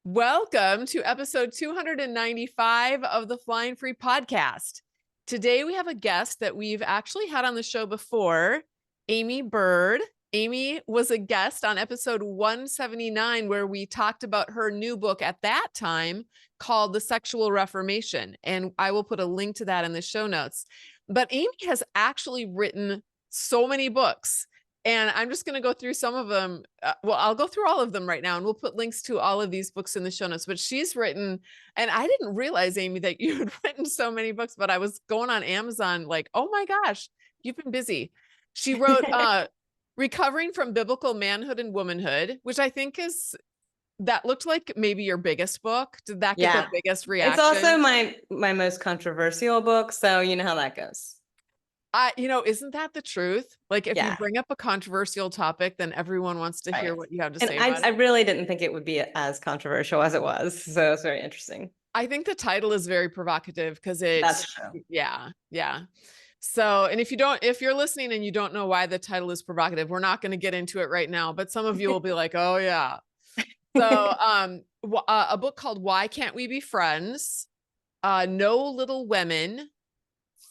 Welcome to episode 295 of the Flying Free podcast. Today we have a guest that we've actually had on the show before, Aimee Byrd. Aimee was a guest on episode 179 where we talked about her new book at that time called The Sexual Reformation. And I will put a link to that in the show notes. But Aimee has actually written so many books. And I'm just going to go through some of them. I'll go through all of them right now, and we'll put links to all of these books in the show notes. But she's written, and I didn't realize, Aimee, that you had written so many books, but I was going on Amazon like, oh my gosh, you've been busy. She wrote Recovering from Biblical Manhood and Womanhood, which I think that looked like maybe your biggest book. Did that get the biggest reaction? It's also my most controversial book, so you know how that goes. Isn't that the truth? Like if you bring up a controversial topic, then everyone wants to hear what you have to say about it. I really didn't think it would be as controversial as it was. So it's very interesting. I think the title is very provocative because that's true. Yeah. So, and if you're listening and you don't know why the title is provocative, we're not going to get into it right now, but some of you will be like, oh yeah. So, a book called Why Can't We Be Friends? No Little Women,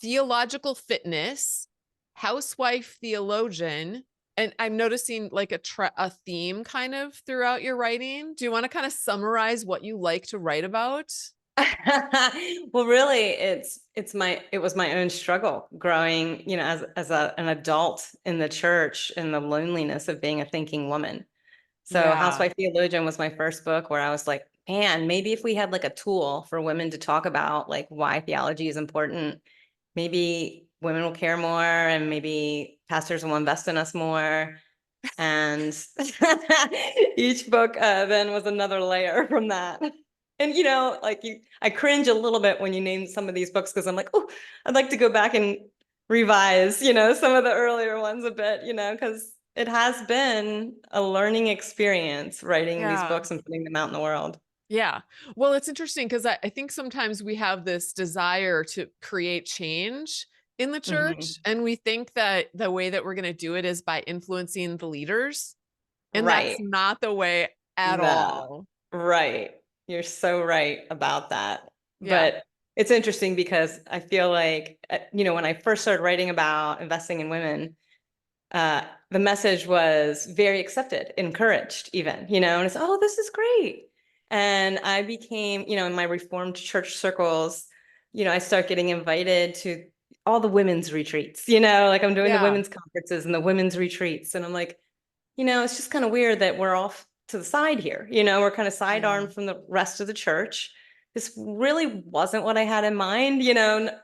Theological Fitness, Housewife Theologian, and I'm noticing like a theme kind of throughout your writing. Do you want to kind of summarize what you like to write about? Well, really, it was my own struggle growing, as an adult in the church and the loneliness of being a thinking woman. So Housewife Theologian was my first book where I was like, man, maybe if we had like a tool for women to talk about like why theology is important, maybe women will care more and maybe pastors will invest in us more. And each book then was another layer from that. And, I cringe a little bit when you name some of these books because I'm like, oh, I'd like to go back and revise, some of the earlier ones a bit, because it has been a learning experience writing these books and putting them out in the world. Yeah. Well, it's interesting because I think sometimes we have this desire to create change in the church, and we think that the way that we're going to do it is by influencing the leaders. And that's not the way at all. Right. You're so right about that. Yeah. But it's interesting because I feel like, when I first started writing about investing in women, the message was very accepted, encouraged even, and it's, oh, this is great. And I became, in my Reformed church circles, I start getting invited to all the women's retreats, like I'm doing the women's conferences and the women's retreats. And I'm like, it's just kind of weird that we're off to the side here. We're kind of sidearmed from the rest of the church. This really wasn't what I had in mind.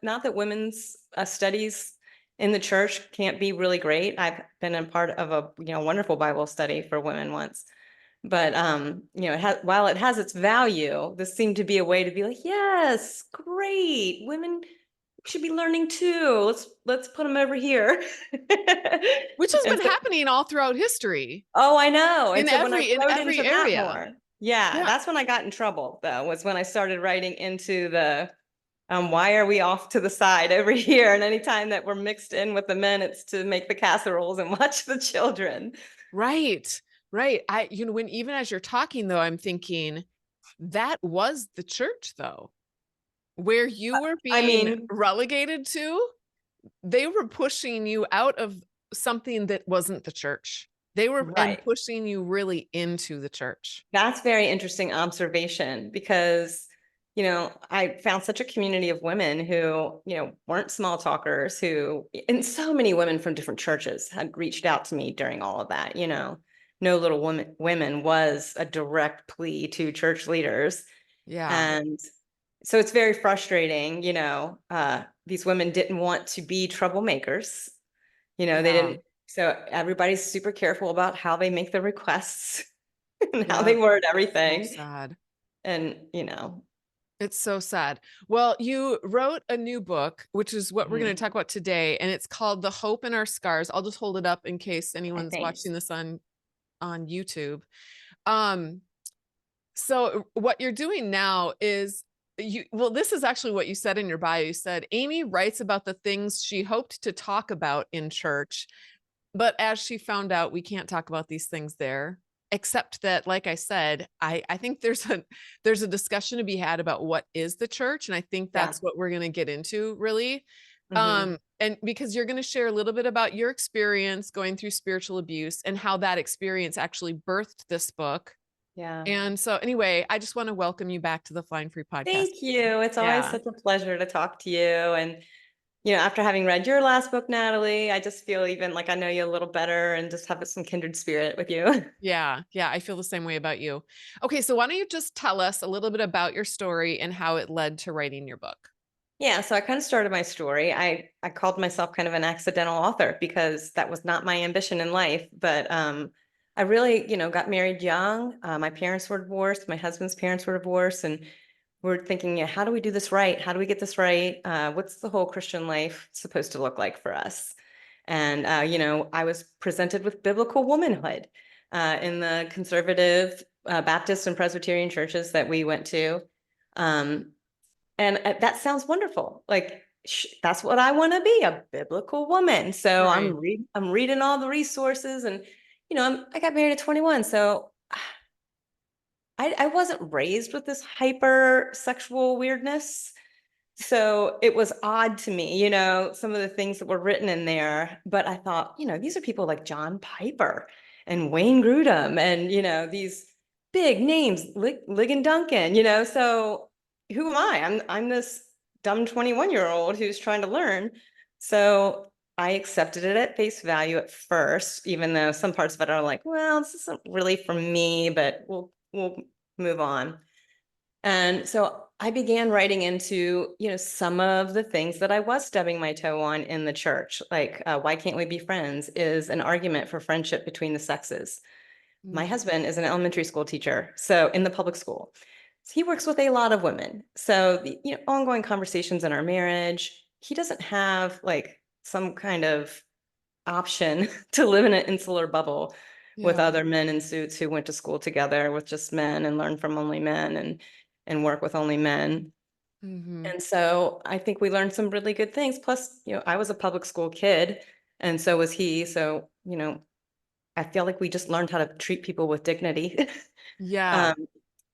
Not that women's studies in the church can't be really great. I've been a part of a wonderful Bible study for women once. But while it has its value, this seemed to be a way to be like, yes, great, women should be learning too. Let's put them over here. Which has been happening all throughout history. Oh, I know. In every area. Yeah, that's when I got in trouble, though, was when I started writing into the why are we off to the side over here? And anytime that we're mixed in with the men, it's to make the casseroles and watch the children. Right. When even as you're talking, though, I'm thinking that was the church, though, where you were being relegated to. They were pushing you out of something that wasn't the church. They were pushing you really into the church. That's very interesting observation because, I found such a community of women who, weren't small talkers and so many women from different churches had reached out to me during all of that, No Little Women was a direct plea to church leaders. Yeah. And so it's very frustrating, these women didn't want to be troublemakers. They didn't. So everybody's super careful about how they make the requests and how they word everything. So sad. And, it's so sad. Well, you wrote a new book, which is what we're going to talk about today. And it's called The Hope in Our Scars. I'll just hold it up in case anyone's watching this on YouTube. So what you're doing now is this is actually what you said in your bio. You said Aimee writes about the things she hoped to talk about in church, but as she found out, we can't talk about these things there. except that, like I said, I think there's a discussion to be had about what is the church. And I think Yeah. that's what we're going to get into, really. Hmm. And because you're going to share a little bit about your experience going through spiritual abuse and how that experience actually birthed this book. Yeah. And so anyway, I just want to welcome you back to the Flying Free podcast. Thank you. It's always Yeah. such a pleasure to talk to you. And, after having read your last book, Natalie, I just feel even like I know you a little better and just have some kindred spirit with you. Yeah. Yeah. I feel the same way about you. Okay. So why don't you just tell us a little bit about your story and how it led to writing your book? Yeah, so I kind of started my story. I called myself kind of an accidental author because that was not my ambition in life. But I really, got married young. My parents were divorced. My husband's parents were divorced, and we're thinking, yeah, how do we do this right? How do we get this right? What's the whole Christian life supposed to look like for us? And I was presented with biblical womanhood in the conservative Baptist and Presbyterian churches that we went to. Um, and that sounds wonderful. Like that's what I want to be, a biblical woman. So Right. I'm reading all the resources, and I got married at 21. So I wasn't raised with this hyper sexual weirdness. So it was odd to me, some of the things that were written in there. But I thought, these are people like John Piper and Wayne Grudem and, these big names, Ligon Duncan, so who am I? I'm this dumb 21-year-old who's trying to learn. So I accepted it at face value at first, even though some parts of it are like, well, this isn't really for me, but we'll move on. And so I began writing into, some of the things that I was stubbing my toe on in the church, like why can't we be friends is an argument for friendship between the sexes. My Mm. husband is an elementary school teacher, so in the public school. So he works with a lot of women. So the ongoing conversations in our marriage, he doesn't have like some kind of option to live in an insular bubble with Yeah. other men in suits who went to school together with just men and learn from only men and work with only men. Hmm. And so I think we learned some really good things. Plus, I was a public school kid and so was he. So, I feel like we just learned how to treat people with dignity. Yeah. um,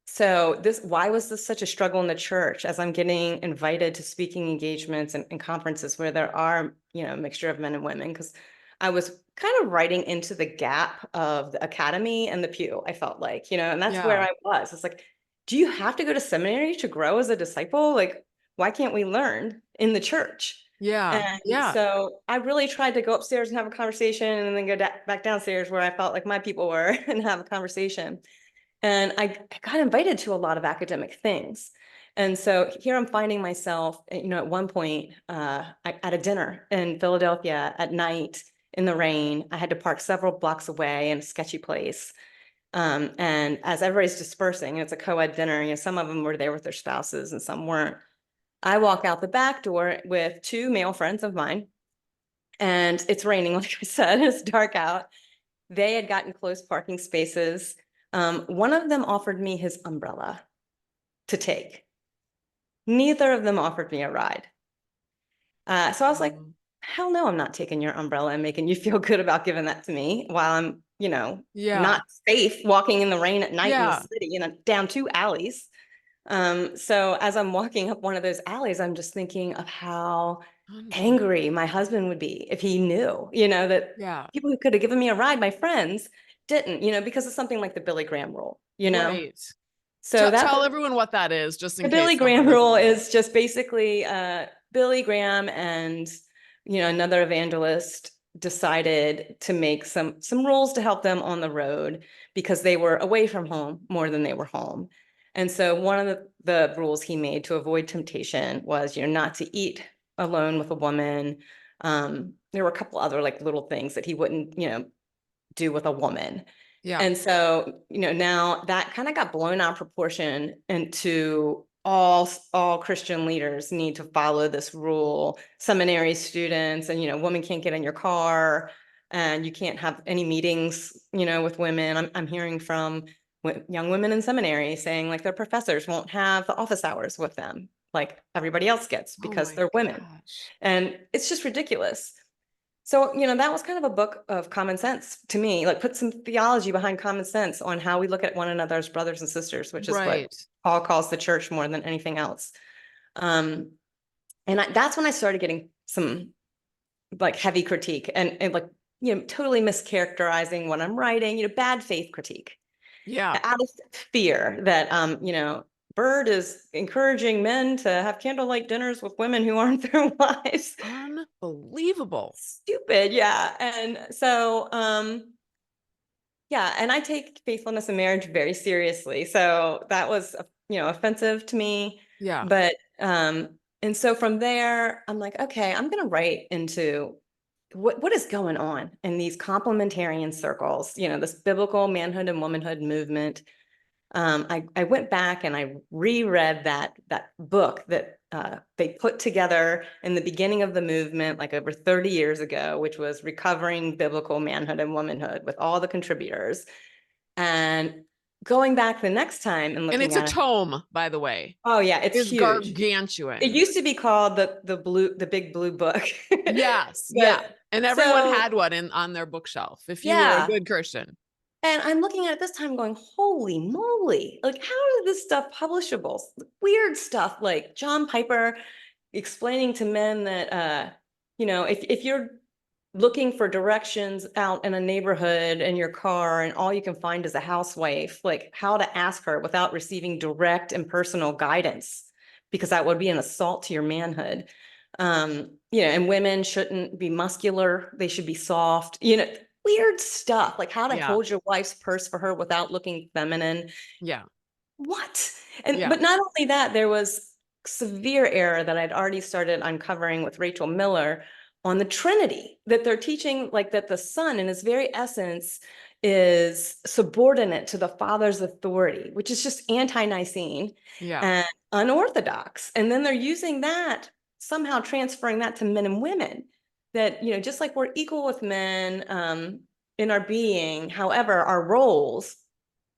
so why was this such a struggle in the church as I'm getting invited to speaking engagements and conferences where there are, a mixture of men and women? Because I was kind of writing into the gap of the academy and the pew, I felt like, and that's where Yeah. I was. It's like, do you have to go to seminary to grow as a disciple? Like, why can't we learn in the church? Yeah. And Yeah. so I really tried to go upstairs and have a conversation and then go back downstairs where I felt like my people were and have a conversation. And I got invited to a lot of academic things. And so here I'm finding myself, at one point at a dinner in Philadelphia at night in the rain. I had to park several blocks away in a sketchy place. And as everybody's dispersing, it's a co-ed dinner, some of them were there with their spouses and some weren't. I walk out the back door with two male friends of mine, and it's raining, like I said, it's dark out. They had gotten close parking spaces. One of them offered me his umbrella to take. Neither of them offered me a ride. So I was like, Um, hell no, I'm not taking your umbrella and making you feel good about giving that to me while I'm, Yeah. not safe walking in the rain at night in the Yeah. city, down two alleys. So as I'm walking up one of those alleys, I'm just thinking of how Unbelievable. angry my husband would be if he knew, that Yeah. people who could have given me a ride, my friends, didn't, because of something like the Billy Graham rule. Right. So that Tell everyone what that is, just in the case Billy someone Graham doesn't rule know. is just basically Billy Graham and another evangelist decided to make some rules to help them on the road because they were away from home more than they were home. And so one of the rules he made to avoid temptation was, not to eat alone with a woman. There were a couple other like little things that he wouldn't, do with a woman. Yeah. And so, now that kind of got blown out of proportion into all Christian leaders need to follow this rule. Seminary students and, women can't get in your car and you can't have any meetings, with women. I'm hearing from young women in seminary saying like their professors won't have the office hours with them like everybody else gets Oh because my they're women. gosh. And it's just ridiculous. So, that was kind of a book of common sense to me, like put some theology behind common sense on how we look at one another as brothers and sisters, which is what Right. Paul calls the church more than anything else. And that's when I started getting some like heavy critique and like, totally mischaracterizing what I'm writing, bad faith critique Yeah. out of fear that, Byrd is encouraging men to have candlelight dinners with women who aren't their wives. Unbelievable. Stupid. Yeah. And so, yeah, and I take faithfulness in marriage very seriously. So that was, offensive to me. Yeah. But, and so from there, I'm like, okay, I'm going to write into what is going on in these complementarian circles, this biblical manhood and womanhood movement. I went back and I reread that book that they put together in the beginning of the movement, like over 30 years ago, which was Recovering Biblical Manhood and Womanhood, with all the contributors. And going back the next time and And looking it's a at it, tome, by the way. oh yeah, it's It's huge. It gargantuan. used to be called the big blue book. Yes. Yeah. But And everyone so had one on their bookshelf if you were a yeah. good Christian. And I'm looking at it this time going, holy moly, like how is this stuff publishable? Weird stuff like John Piper explaining to men that, if you're looking for directions out in a neighborhood in your car and all you can find is a housewife, like how to ask her without receiving direct and personal guidance, because that would be an assault to your manhood. And women shouldn't be muscular, they should be soft, weird stuff, like how to Yeah. hold your wife's purse for her without looking feminine. Yeah. What? And Yeah. but not only that, there was severe error that I'd already started uncovering with Rachel Miller on the Trinity, that they're teaching like that the Son in his very essence is subordinate to the Father's authority, which is just anti-Nicene Yeah. and unorthodox. And then they're using that, somehow transferring that to men and women, that, just like we're equal with men in our being, however, our roles,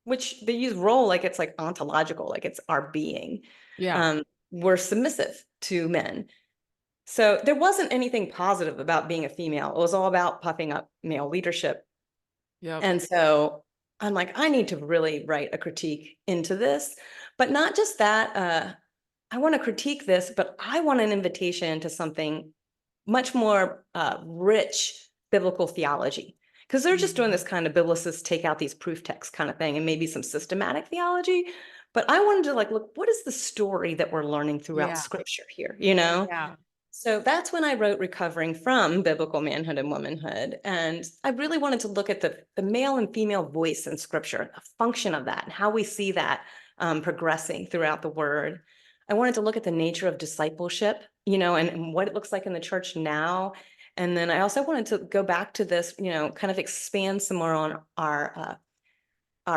which they use role like it's like ontological, like it's our being. Yeah. We're submissive to men. So there wasn't anything positive about being a female. It was all about puffing up male leadership. Yep. And so I'm like, I need to really write a critique into this, but not just that. I want to critique this, but I want an invitation to something much more rich biblical theology. Because they're just doing this kind of biblicist take out these proof texts kind of thing and maybe some systematic theology. But I wanted to like, look, what is the story that we're learning throughout Yeah. scripture here, you know? Yeah. So that's when I wrote Recovering from Biblical Manhood and Womanhood. And I really wanted to look at the male and female voice in scripture, the function of that, and how we see that progressing throughout the word. I wanted to look at the nature of discipleship, and what it looks like in the church now. And then I also wanted to go back to this, kind of expand some more on our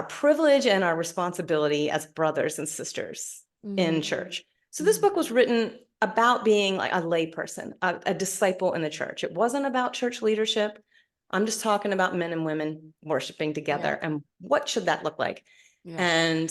privilege and our responsibility as brothers and sisters in church. So this book was written about being like a lay person, a disciple in the church. It wasn't about church leadership. I'm just talking about men and women worshiping together and what should that look like? Yeah. And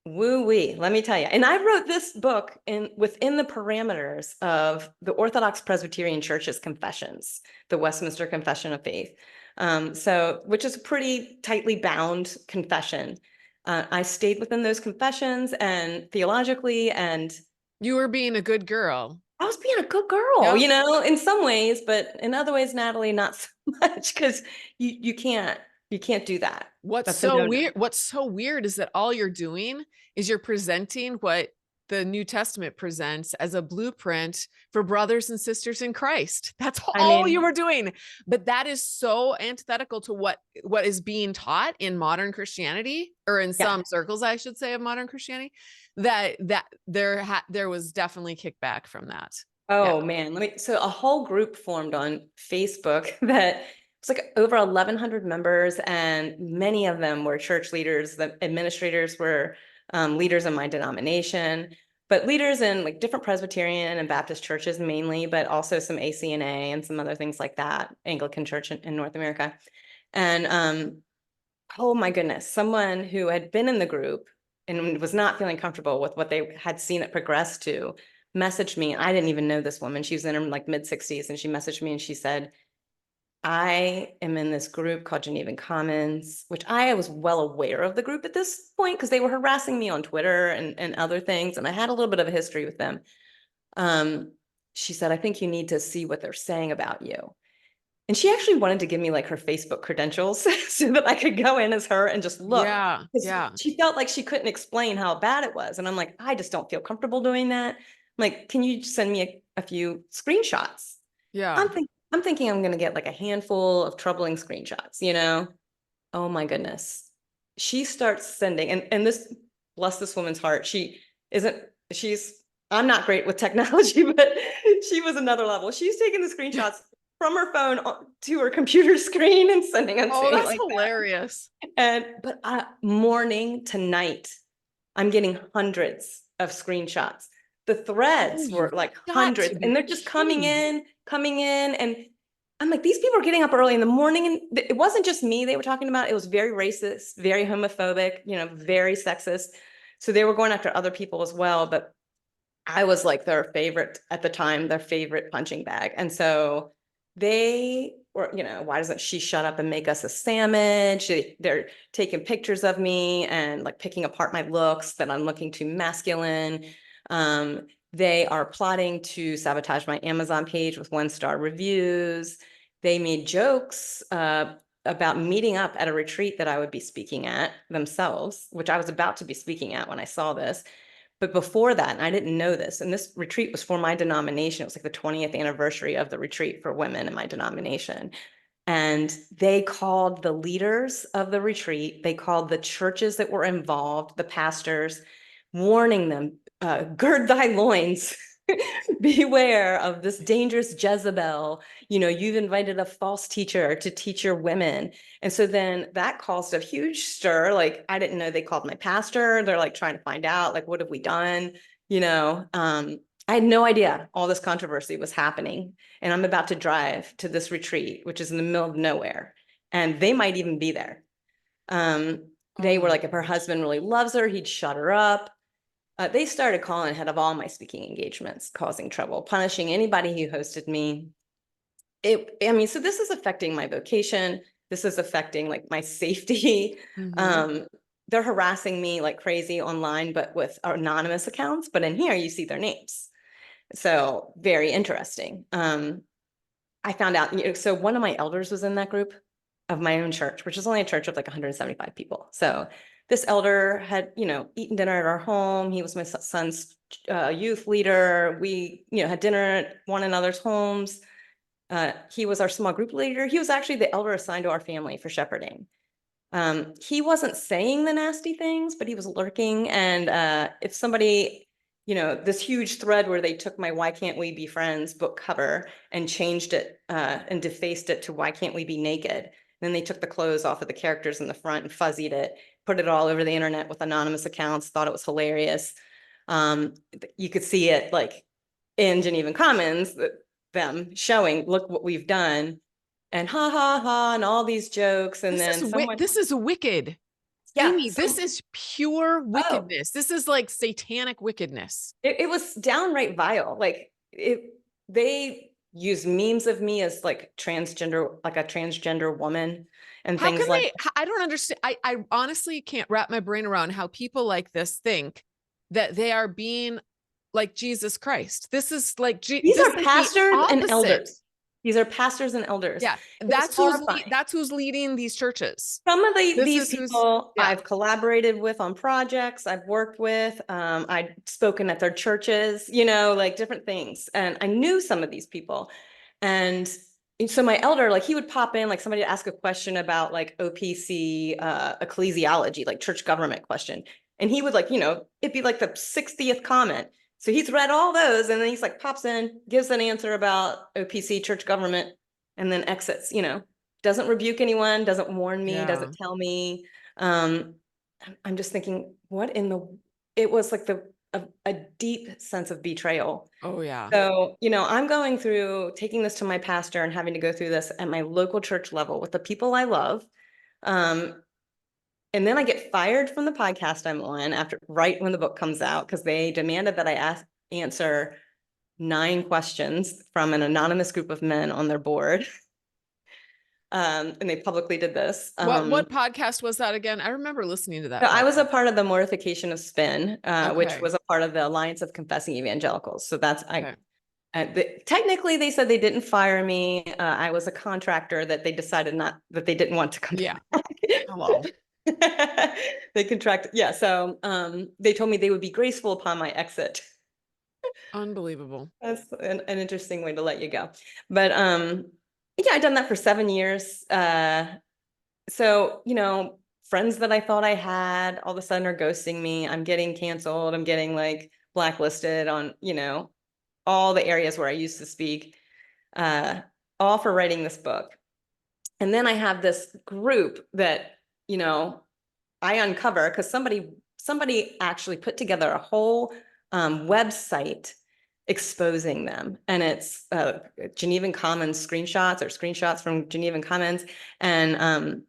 woo-wee, let me tell you. And I wrote this book within the parameters of the Orthodox Presbyterian Church's confessions, the Westminster Confession of Faith. Which is a pretty tightly bound confession. I stayed within those confessions and theologically, and You were being a good girl. I was being a good girl, in some ways, but in other ways, Natalie, not so much, because you can't do that. What's so weird is that all you're doing is you're presenting what the New Testament presents as a blueprint for brothers and sisters in Christ. That's all you were doing. But that is so antithetical to what is being taught in modern Christianity, or in some circles, I should say, of modern Christianity, that there was definitely kickback from that. Oh man, so a whole group formed on Facebook that was like over 1,100 members, and many of them were church leaders. The administrators were leaders in my denomination, but leaders in like different Presbyterian and Baptist churches mainly, but also some ACNA and some other things like that, Anglican Church in North America. And oh my goodness, someone who had been in the group and was not feeling comfortable with what they had seen it progress to messaged me. I didn't even know this woman. She was in her like mid-60s, and she messaged me and she said, I am in this group called Geneva Commons, which I was well aware of the group at this point because they were harassing me on Twitter and other things. And I had a little bit of a history with them. She said, I think you need to see what they're saying about you. And she actually wanted to give me like her Facebook credentials so that I could go in as her and just look. Yeah. Yeah. She felt like she couldn't explain how bad it was. And I'm like, I just don't feel comfortable doing that. I'm like, can you send me a few screenshots? Yeah. I'm thinking I'm going to get like a handful of troubling screenshots, you know? Oh my goodness. She starts sending, and this, bless this woman's heart, I'm not great with technology, but she was another level. She's taking the screenshots from her phone to her computer screen and sending them to me That's like hilarious. but morning to night, I'm getting hundreds of screenshots. The threads were like hundreds, and they're just coming in, and I'm like, these people are getting up early in the morning, and it wasn't just me they were talking about. It was very racist, very homophobic, very sexist. So they were going after other people as well, but I was like their favorite at the time, their favorite punching bag. And so they were, why doesn't she shut up and make us a sandwich? They're taking pictures of me and like picking apart my looks, that I'm looking too masculine. They are plotting to sabotage my Amazon page with 1-star reviews. They made jokes about meeting up at a retreat that I would be speaking at themselves, which I was about to be speaking at when I saw this. But before that, and I didn't know this, and this retreat was for my denomination. It was like the 20th anniversary of the retreat for women in my denomination. And they called the leaders of the retreat, they called the churches that were involved, the pastors, warning them, gird thy loins, beware of this dangerous Jezebel. You've invited a false teacher to teach your women. And so then that caused a huge stir. Like, I didn't know they called my pastor. They're like trying to find out, like, what have we done? I had no idea all this controversy was happening. And I'm about to drive to this retreat, which is in the middle of nowhere. And they might even be there. They were like, if her husband really loves her, he'd shut her up. They started calling ahead of all my speaking engagements, causing trouble, punishing anybody who hosted me. So this is affecting my vocation. This is affecting like my safety. They're harassing me like crazy online, but with anonymous accounts. But in here, you see their names. So very interesting. I found out, so one of my elders was in that group of my own church, which is only a church of like 175 people. So this elder had, eaten dinner at our home. He was my son's youth leader. We, had dinner at one another's homes. He was our small group leader. He was actually the elder assigned to our family for shepherding. He wasn't saying the nasty things, but he was lurking. And if somebody, this huge thread where they took my Why Can't We Be Friends book cover and changed it and defaced it to Why Can't We Be Naked? Then they took the clothes off of the characters in the front and fuzzied it, put it all over the internet with anonymous accounts, thought it was hilarious. You could see it like in Geneva Commons, them showing, look what we've done, and ha ha ha, and all these jokes. And this is wicked. Yeah, Aimee, this is pure wickedness. This is like satanic wickedness. It was downright vile. Like they used memes of me as like transgender, like a transgender woman and things like that. I don't understand. I honestly can't wrap my brain around how people like this think that they are being like Jesus Christ. This is like, these are pastors and elders. These are pastors and elders. Yeah, that's who's leading these churches. Some of these people I've collaborated with on projects I've worked with. I've spoken at their churches, like different things. And I knew some of these people. And so my elder, like he would pop in, like somebody to ask a question about like OPC ecclesiology, like church government question. And he would like, it'd be like the 60th comment. So he's read all those, and then he's like pops in, gives an answer about OPC church government, and then exits, doesn't rebuke anyone, doesn't warn me, doesn't tell me. I'm just thinking, it was like a deep sense of betrayal. Oh yeah. So, I'm going through taking this to my pastor and having to go through this at my local church level with the people I love. And then I get fired from the podcast I'm on right when the book comes out, because they demanded that I answer 9 questions from an anonymous group of men on their board. And they publicly did this. What podcast was that again? I remember listening to that. So I was a part of the Mortification of Spin, which Okay. was a part of the Alliance of Confessing Evangelicals. So that's, Okay. technically they said they didn't fire me. I was a contractor that they decided that they didn't want to come Yeah. back. Hello. They contracted. Yeah. So they told me they would be graceful upon my exit. Unbelievable. That's an interesting way to let you go. But yeah, I've done that for 7 years. So, friends that I thought I had all of a sudden are ghosting me. I'm getting canceled. I'm getting like blacklisted on, all the areas where I used to speak, all for writing this book. And then I have this group that, I uncover because somebody actually put together a whole website exposing them. And it's Geneva Commons screenshots from Geneva Commons. And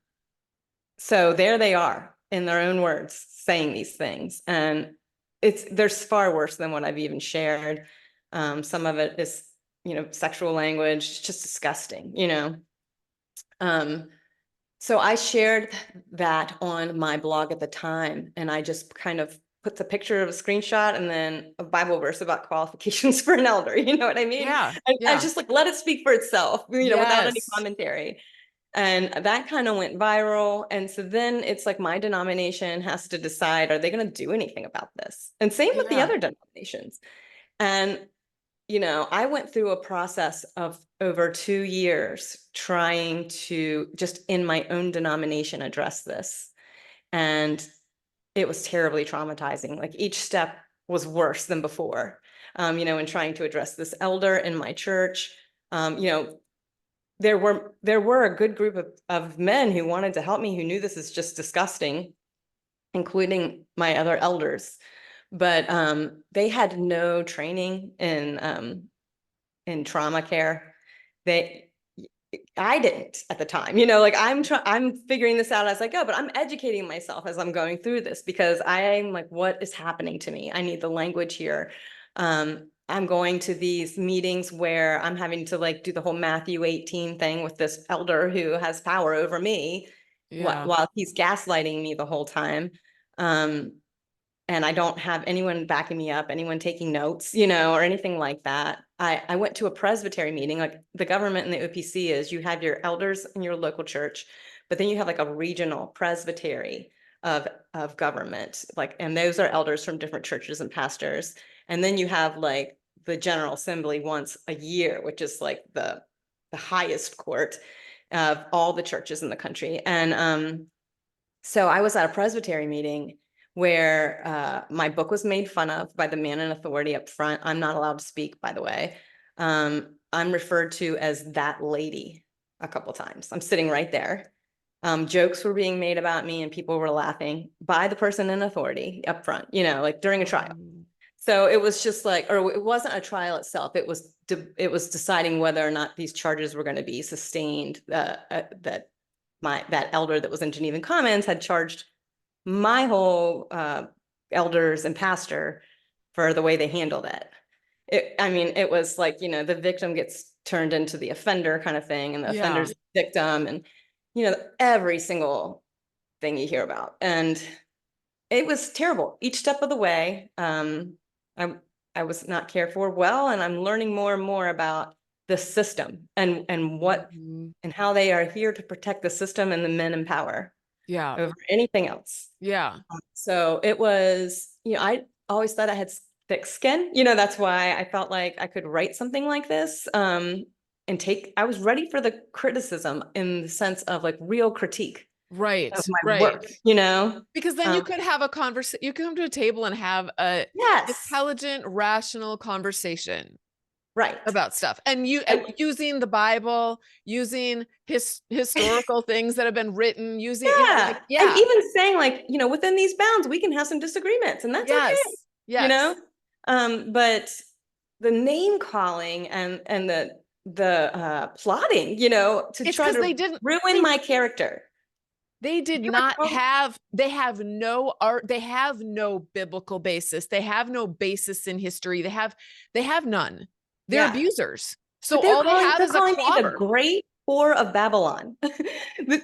so there they are in their own words saying these things. And there's far worse than what I've even shared. Some of it is, sexual language. It's just disgusting, So I shared that on my blog at the time, and I just kind of put the picture of a screenshot and then a Bible verse about qualifications for an elder. You know what I mean? Yeah. I just like let it speak for itself, without any Yes. commentary. And that kind of went viral. And so then it's like my denomination has to decide, are they going to do anything about this? And same with the other denominations. And I went through a process of over 2 years trying to just in my own denomination address this. And it was terribly traumatizing. Like each step was worse than before, in trying to address this elder in my church. There were a good group of men who wanted to help me, who knew this is just disgusting, including my other elders. But they had no training in trauma care. I didn't at the time, I'm figuring this out as I go, but I'm educating myself as I'm going through this because I'm like, what is happening to me? I need the language here. I'm going to these meetings where I'm having to like do the whole Matthew 18 thing with this elder who has power over me while he's gaslighting me the whole time. And I don't have anyone backing me up, anyone taking notes, or anything like that. I went to a presbytery meeting. Like the government and the OPC is you have your elders in your local church, but then you have like a regional presbytery of government, and those are elders from different churches and pastors. And then you have like the General Assembly once a year, which is like the highest court of all the churches in the country. And so I was at a presbytery meeting where my book was made fun of by the man in authority up front. I'm not allowed to speak, by the way. I'm referred to as that lady a couple times. I'm sitting right there. Jokes were being made about me and people were laughing by the person in authority up front, like during a trial. So it was just like, or it wasn't a trial itself. It was deciding whether or not these charges were going to be sustained. That elder that was in Geneva Commons had charged my whole elders and pastor for the way they handled it. It was like, the victim gets turned into the offender kind of thing, and the offender's the victim, and, every single thing you hear about. And it was terrible each step of the way. I was not cared for well, and I'm learning more and more about the system and what and how they are here to protect the system and the men in power over anything else. So it was, I always thought I had thick skin, that's why I felt like I could write something like this. I was ready for the criticism in the sense of like real critique of my work, because then you could have a conversation, you could come to a table and have a intelligent, rational conversation about stuff, and using the Bible, using historical things that have been written, using and even saying like, within these bounds we can have some disagreements, and that's okay. But the name calling and the plotting, to try to ruin my character. They did not have, they have no art, they have no biblical basis, they have no basis in history, they have none. They're abusers. So all they have is a clobber. The great whore of Babylon.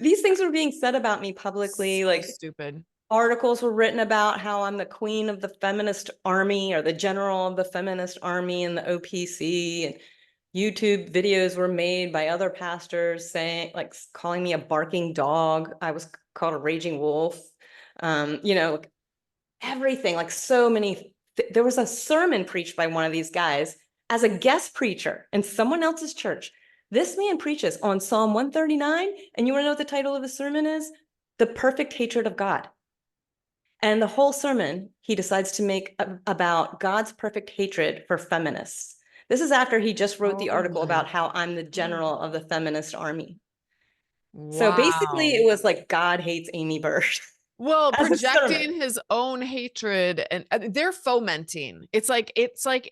These things were being said about me publicly, So like stupid. articles were written about how I'm the queen of the feminist army or the general of the feminist army in the OPC, and YouTube videos were made by other pastors saying, like, calling me a barking dog. I was called a raging wolf. You know, everything, like so many. There was a sermon preached by one of these guys as a guest preacher in someone else's church. This man preaches on Psalm 139, and you want to know what the title of the sermon is? The Perfect Hatred of God. And the whole sermon he decides to make about God's perfect hatred for feminists. This is after he just wrote the Oh article my about how I'm the God. general of the feminist army. So basically, Wow. it was like God hates Aimee Byrd Well, as a sermon. projecting his own hatred, and they're fomenting. It's like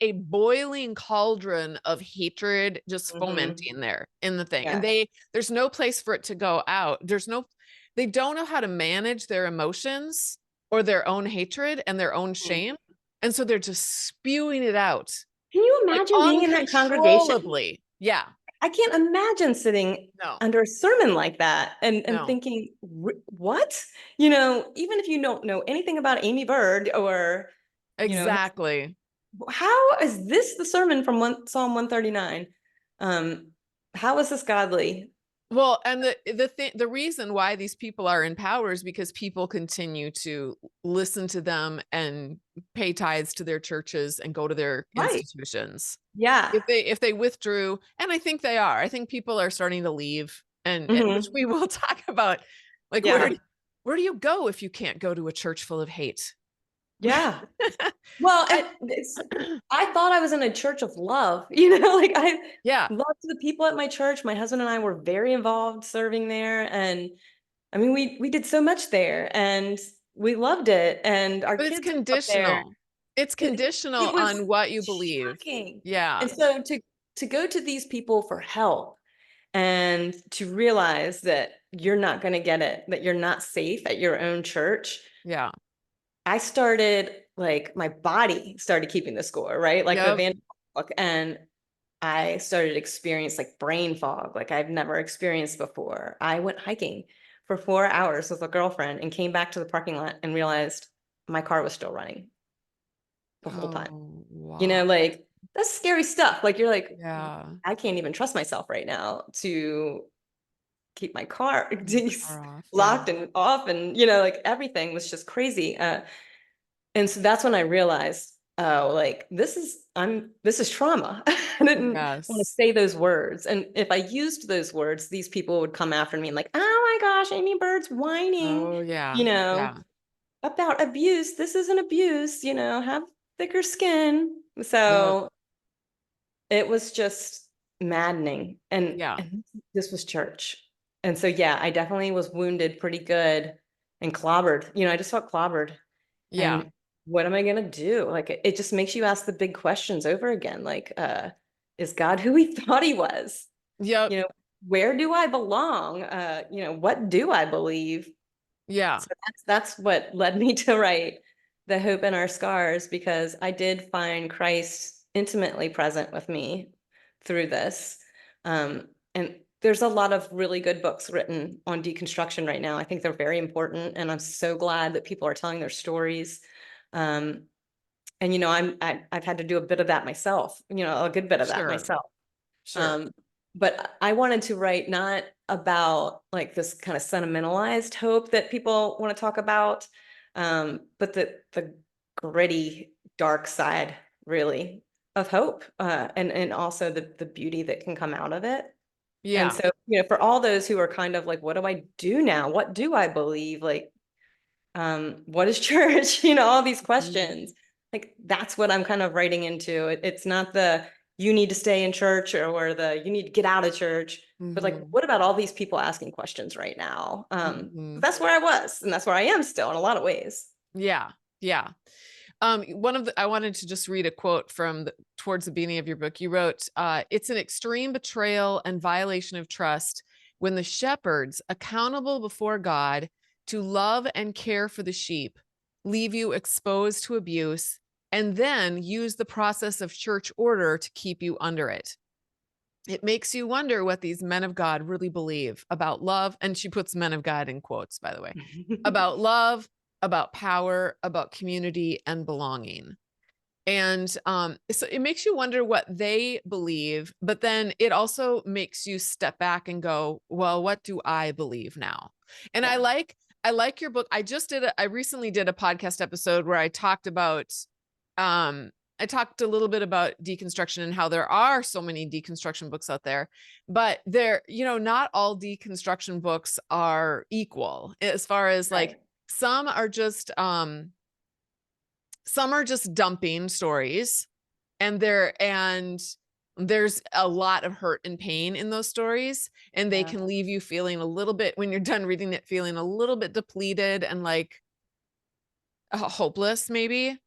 a boiling cauldron of hatred just Mhm. fomenting there in the thing. And Yeah. there's no place for it to go out. They don't know how to manage their emotions or their own hatred and their own Mhm. shame. And so they're just spewing it out Can you like imagine being in that congregation? uncontrollably. Yeah. I can't imagine sitting No, under a sermon like that and no, thinking, what? You know, even if you don't know anything about Aimee Byrd or, you know, exactly. how is this the sermon from Psalm 139? Um, how is this godly? Well, and the reason why these people are in power is because people continue to listen to them and pay tithes to their churches and go to their Right. institutions. Yeah. If they withdrew, and I think they are, I think people are starting to leave, and which Hmm. we will talk about. Like Yeah. where do you go if you can't go to a church full of hate? Yeah. Well, And I thought I was in a church of love, you know, like I yeah, loved the people at my church. My husband and I were very involved serving there. And I mean, we did so much there and we loved it. And our but it's kids grew up there. conditional. It's It conditional was on what you believe. shocking. Yeah, And so to go to these people for help and to realize that you're not going to get it, that you're not safe at your own church, yeah, I started, like, my body started keeping the score, right? Like the yep. Van book, and I started to experience like brain fog, like I've never experienced before. I went hiking for 4 hours with a girlfriend and came back to the parking lot and realized my car was still running the whole time. Oh, You know, wow. like that's scary stuff. Like you're like, Yeah. I can't even trust myself right now to keep my car Your car off. Yeah. locked and off, and you know, like everything was just crazy. And so that's when I realized, oh, like this is trauma. I didn't want to Yes. say those words. And if I used those words, these people would come after me and like, oh my gosh, Aimee Byrd's whining, Oh, yeah. you know, Yeah. about abuse. This isn't abuse, you know, have thicker skin. Yep. So it was just maddening. Yeah. And this was church. And so yeah, I definitely was wounded pretty good and clobbered. You know, I just felt clobbered. Yeah. And what am I gonna do? Like it just makes you ask the big questions over again. Like, is God who he thought he was? Yep. You know, where do I belong? You know, what do I believe? Yeah. So that's what led me to write The Hope in Our Scars, because I did find Christ intimately present with me through this. And there's a lot of really good books written on deconstruction right now. I think they're very important, and I'm so glad that people are telling their stories. Um, and you know, I've had to do a bit of that myself, you know, a good bit of that Sure. myself. Sure. Um, but I wanted to write not about like this kind of sentimentalized hope that people want to talk about, but the gritty, dark side, really, of hope, and also the beauty that can come out of it. And Yeah. so, you know, for all those who are kind of like, what do I do now? What do I believe? Like, what is church? You know, all these Mhm. questions. Like that's what I'm kind of writing into. It's not the you need to stay in church or the you need to get out of church, but like Mhm. what about all these people asking questions right now? Mhm. That's where I was, and that's where I am still in a lot of ways. Yeah. Yeah. I wanted to just read a quote from towards the beginning of your book. You wrote, it's an extreme betrayal and violation of trust when the shepherds, accountable before God to love and care for the sheep, leave you exposed to abuse and then use the process of church order to keep you under it. it makes you wonder what these men of God really believe about love. And she puts men of God in quotes, by the way, about love, about power, about community and belonging. And so it makes you wonder what they believe, but then it also makes you step back and go, well, what do I believe now? And Yeah. I like your book. I recently did a podcast episode where I talked about, I talked a little bit about deconstruction and how there are so many deconstruction books out there, but not all deconstruction books are equal as far as like, Right. some are just, dumping stories, and there's a lot of hurt and pain in those stories, and they Yeah. can leave you feeling a little bit, when you're done reading it, feeling a little bit depleted and like hopeless maybe.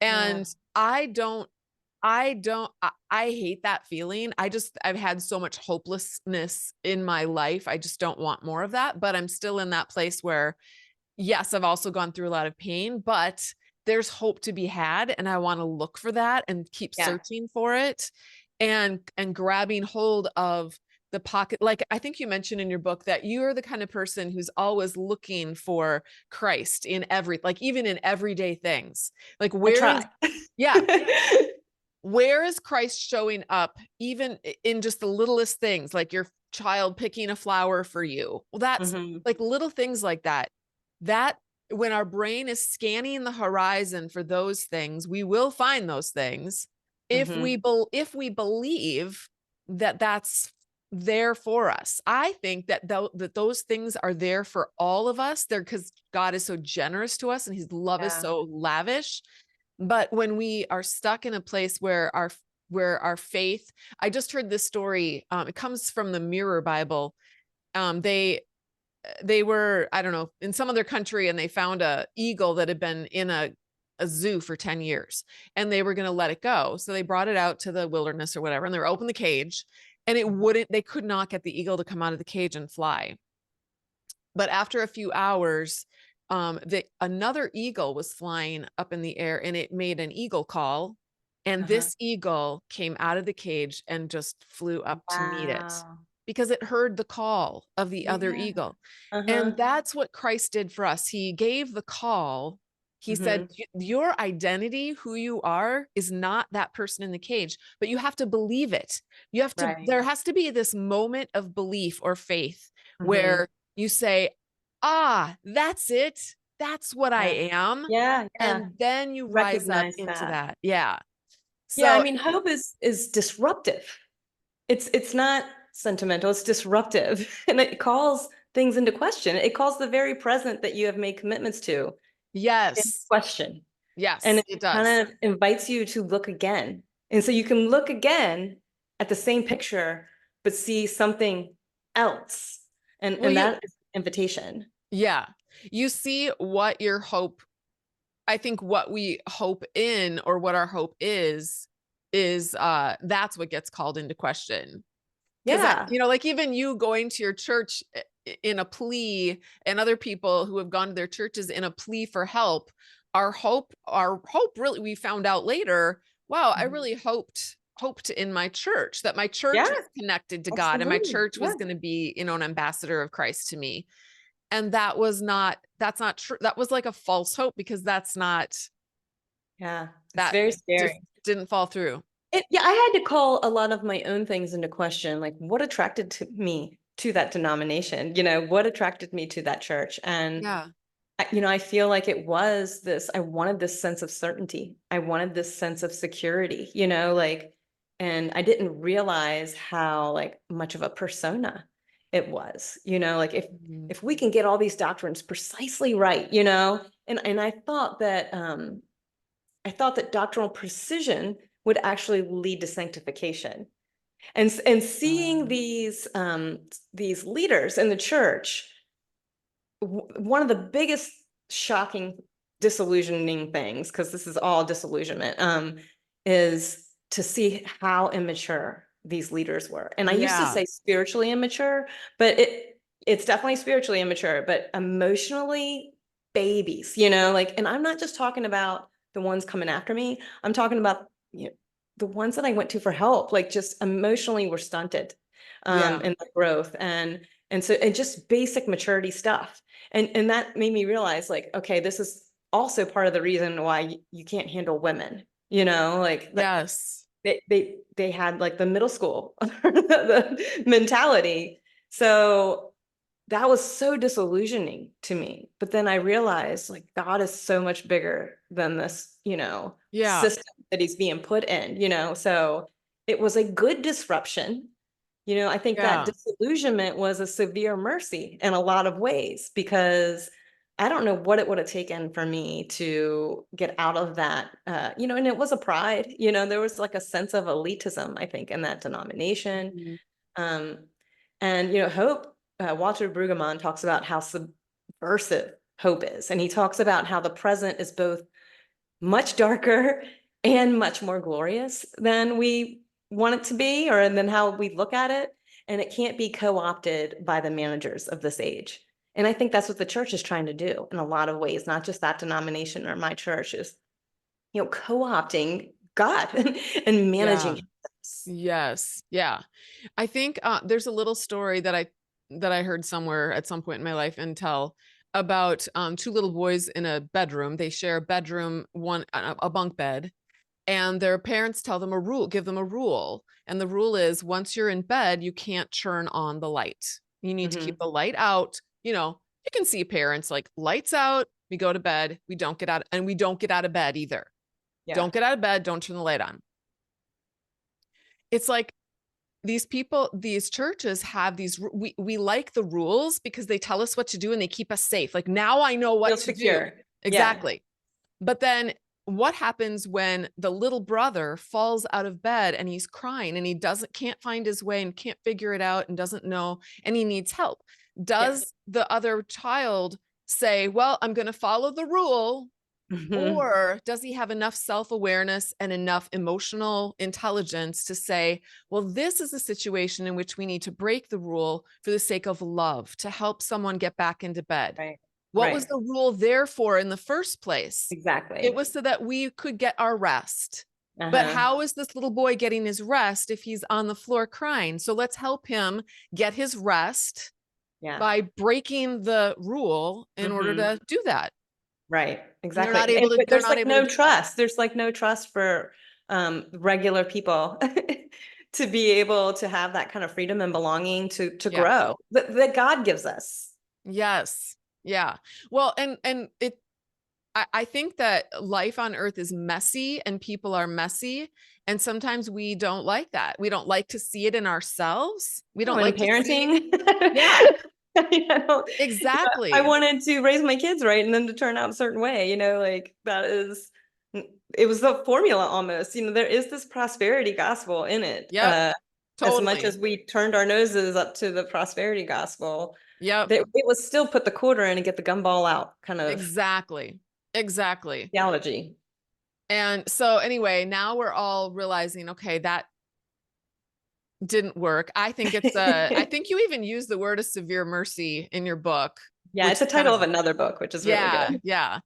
Yeah. And I hate that feeling. I've had so much hopelessness in my life. I just don't want more of that, but I'm still in that place where, yes, I've also gone through a lot of pain, but there's hope to be had. And I want to look for that and keep Yeah. searching for it, and grabbing hold of the pocket. Like I think you mentioned in your book that you're the kind of person who's always looking for Christ in like even in everyday things. Like I try. yeah, where is Christ showing up even in just the littlest things, like your child picking a flower for you? Well, that's Hmm. like little things like that. That when our brain is scanning the horizon for those things, we will find those things if Hmm. we believe that that's there for us. I think that that those things are there for all of us. They're because God is so generous to us and his love is Yeah. so lavish. But when we are stuck in a place where our faith, I just heard this story. It comes from the Mirror Bible. They were, I don't know, in some other country, and they found a eagle that had been in a zoo for 10 years, and they were going to let it go. So they brought it out to the wilderness or whatever, and they were open the cage, and they could not get the eagle to come out of the cage and fly. But after a few hours, another eagle was flying up in the air, and it made an eagle call. And Uh-huh. this eagle came out of the cage and just flew up to meet it Wow. because it heard the call of the other Yeah. eagle. Uh-huh. And that's what Christ did for us. He gave the call. He said, Hmm. your identity, who you are, is not that person in the cage, but you have to believe it. Right. There has to be this moment of belief or faith Hmm. where you say, that's it. That's what I Yeah. am. Yeah. Yeah. And then you rise up Recognize into that. that. Yeah. Yeah. I So, mean, hope is disruptive. It's not sentimental, it's disruptive. And it calls things into question. It calls the very present that you have made commitments to into yes. question. And Yes, it it does. kind of invites you to look again. And so you can look again at the same picture, but see something else. Well, And that is invitation. yeah, you see what your hope, I think what we hope in, or what our hope is that's what gets called into question. Because Yeah. like even you going to your church in a plea, and other people who have gone to their churches in a plea for help, our hope really, we found out later, wow, I Mhm. really hoped in my church that my church Yeah, was connected to God, and my absolutely. church Yeah. was going to be, an ambassador of Christ to me. And that's not true. That was like a false hope, because Yeah. It's that very just scary. didn't fall through. Yeah, I had to call a lot of my own things into question, like what attracted to me to that denomination, what attracted me to that church. And, Yeah. I feel like it was this, I wanted this sense of certainty. I wanted this sense of security, and I didn't realize how like much of a persona it was, like Mhm. if we can get all these doctrines precisely right, and I thought that doctrinal precision would actually lead to sanctification. And seeing these leaders in the church, one of the biggest shocking, disillusioning things, because this is all disillusionment, is to see how immature these leaders were. And I used to Yeah. say spiritually immature, but it's definitely spiritually immature, but emotionally babies, and I'm not just talking about the ones coming after me. I'm talking about the ones that I went to for help, like just emotionally were stunted Yeah. in their growth. And so, and just basic maturity stuff. And that made me realize like, okay, this is also part of the reason why you can't handle women, like Yes. they had like the middle school, the mentality. So that was so disillusioning to me. But then I realized like God is so much bigger than this, Yeah. system that he's being put in, so it was a good disruption. I think that Yeah. disillusionment was a severe mercy in a lot of ways, because I don't know what it would have taken for me to get out of that, and it was a pride, there was like a sense of elitism, I think, in that denomination. Mhm. Um, and, hope, Walter Brueggemann talks about how subversive hope is. And he talks about how the present is both much darker and much more glorious than we want it to be, or than how we look at it. And it can't be co-opted by the managers of this age. And I think that's what the church is trying to do in a lot of ways, not just that denomination or my church, is, co-opting God and Yeah. managing us. Yes. Yeah. I think there's a little story that I heard somewhere at some point in my life and tell about two little boys in a bedroom. They share a bedroom, a bunk bed, and their parents tell them a rule, give them a rule. And the rule is once you're in bed, you can't turn on the light. You need to keep Mhm. the light out. You can see parents like lights out, we go to bed, we don't get out, and we don't get out of bed either. Yeah. Don't get out of bed, don't turn the light on. It's like these people, these churches have these, we like the rules because they tell us what to do and they keep us safe. Like now I know what Feel to do. secure. Yeah. Exactly. But then what happens when the little brother falls out of bed and he's crying and he can't find his way and can't figure it out and doesn't know and he needs help? Yeah. Does the other child say, well, I'm going to follow the rule? Mhm. Or does he have enough self-awareness and enough emotional intelligence to say, well, this is a situation in which we need to break the rule for the sake of love, to help someone get back into bed? Right. What was Right. the rule there for in the first place? It Exactly. was so that we could get our rest. But Uh-huh. how is this little boy getting his rest if he's on the floor crying? So let's help him get his rest Yeah. by breaking the rule in order Mhm. to do that. Right. And Exactly. But they're there's not like able to no do that. trust. There's like no trust for regular people to be able to have that kind of freedom and belonging to Yeah. grow that God gives us. Yes. Yeah. Well, and I think that life on earth is messy and people are messy. And sometimes we don't like that. We don't like to see it in ourselves. We Oh, don't and like to see. parenting. Yeah, I exactly. wanted to raise my kids right and then to turn out a certain way, like that is, it was the formula almost, there is this prosperity gospel in it. Yep. As much Totally. as we turned our noses up to the prosperity gospel, Yep. that it was still put the quarter in and get the gumball out kind of Exactly. Exactly. theology. And so anyway, now we're all realizing, okay, that didn't work. I think you even use the word a severe mercy in your book, Yeah, which it's a is kind title of, of another book, which is really yeah, good. yeah.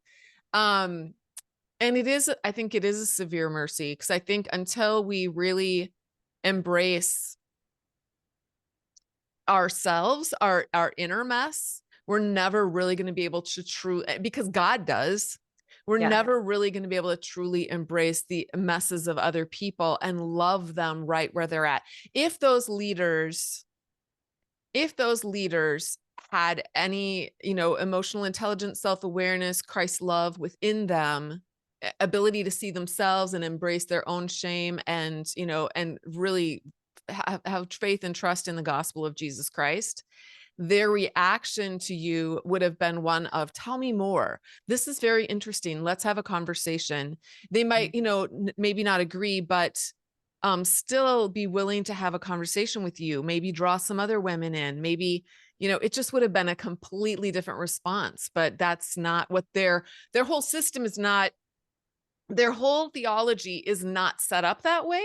Um, and I think it is a severe mercy because I think until we really embrace ourselves, our inner mess, we're never really going to be able to because God does. We're Yeah. never really going to be able to truly embrace the messes of other people and love them right where they're at. If those leaders had any, emotional intelligence, self-awareness, Christ love within them, ability to see themselves and embrace their own shame and, and really have faith and trust in the gospel of Jesus Christ, their reaction to you would have been one of, tell me more. This is very interesting. Let's have a conversation. They might, maybe not agree, but still be willing to have a conversation with you, maybe draw some other women in, maybe, it just would have been a completely different response. But that's not what their whole system is not, their whole theology is not set up that way.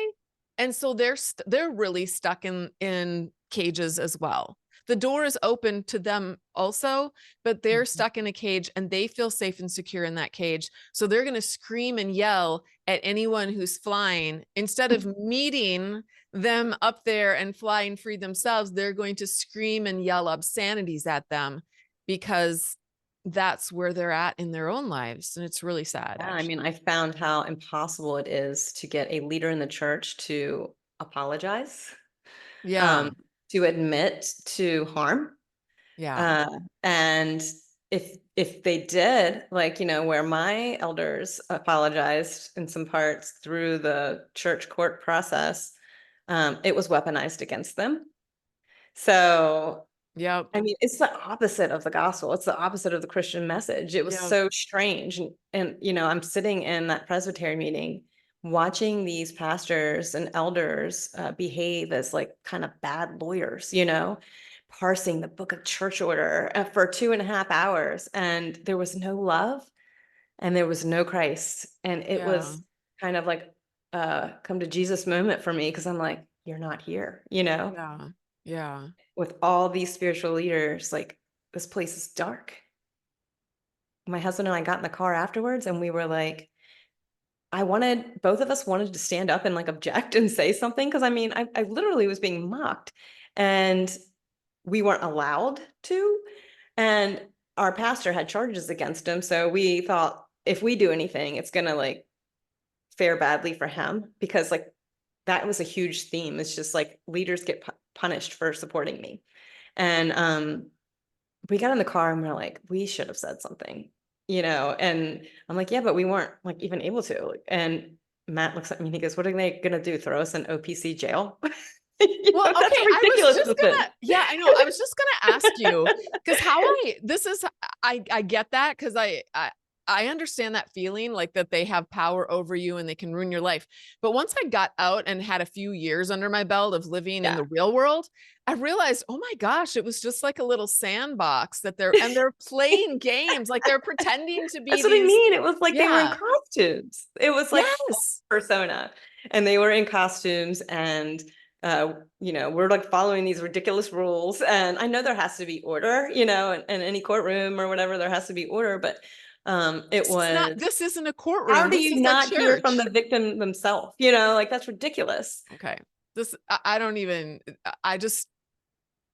And so they're really stuck in cages as well. the door is open to them also, but they're stuck in a cage and they feel safe and secure in that cage. So they're going to scream and yell at anyone who's flying. Instead of meeting them up there and flying free themselves, they're going to scream and yell obscenities at them because that's where they're at in their own lives. And it's really sad. Yeah, I mean, I found how impossible it is to get a leader in the church to apologize, Yeah. to admit to harm. Yeah. And if they did, like, where my elders apologized in some parts through the church court process, it was weaponized against them. So, Yep. I mean, it's the opposite of the gospel. It's the opposite of the Christian message. It was Yep. so strange. And I'm sitting in that presbytery meeting, watching these pastors and elders behave as like kind of bad lawyers, parsing the book of church order for 2.5 hours. And there was no love and there was no Christ. And it Yeah. was kind of like come to Jesus moment for me, because I'm like, you're not here, Yeah. Yeah. with all these spiritual leaders, like, this place is dark. My husband and I got in the car afterwards and we were like, both of us wanted to stand up and like object and say something. Cause I mean, I literally was being mocked and we weren't allowed to. And our pastor had charges against him. So we thought, if we do anything, it's going to like fare badly for him, because like that was a huge theme. It's just like leaders get punished for supporting me. And we got in the car and we're like, we should have said something, and I'm like, yeah, but we weren't like even able to. And Matt looks at me and he goes, what are they gonna do, throw us in OPC jail? Well, okay, That's I was ridiculous. just gonna, yeah, I know. I was just gonna ask you, because I get that, because I understand that feeling, like that they have power over you and they can ruin your life. But once I got out and had a few years under my belt of living in Yeah. the real world, I realized, oh my gosh, it was just like a little sandbox that they're playing games, like they're pretending to be That's what I these, mean. It was like they were in yeah, costumes. It was like full yes, persona, and they were in costumes, and we're like following these ridiculous rules. And I know there has to be order, in any courtroom or whatever, there has to be order, but it was, this isn't a how courtroom. do This you is a not hear from church. the victim themselves? Like, that's ridiculous. Okay. I don't even, I just,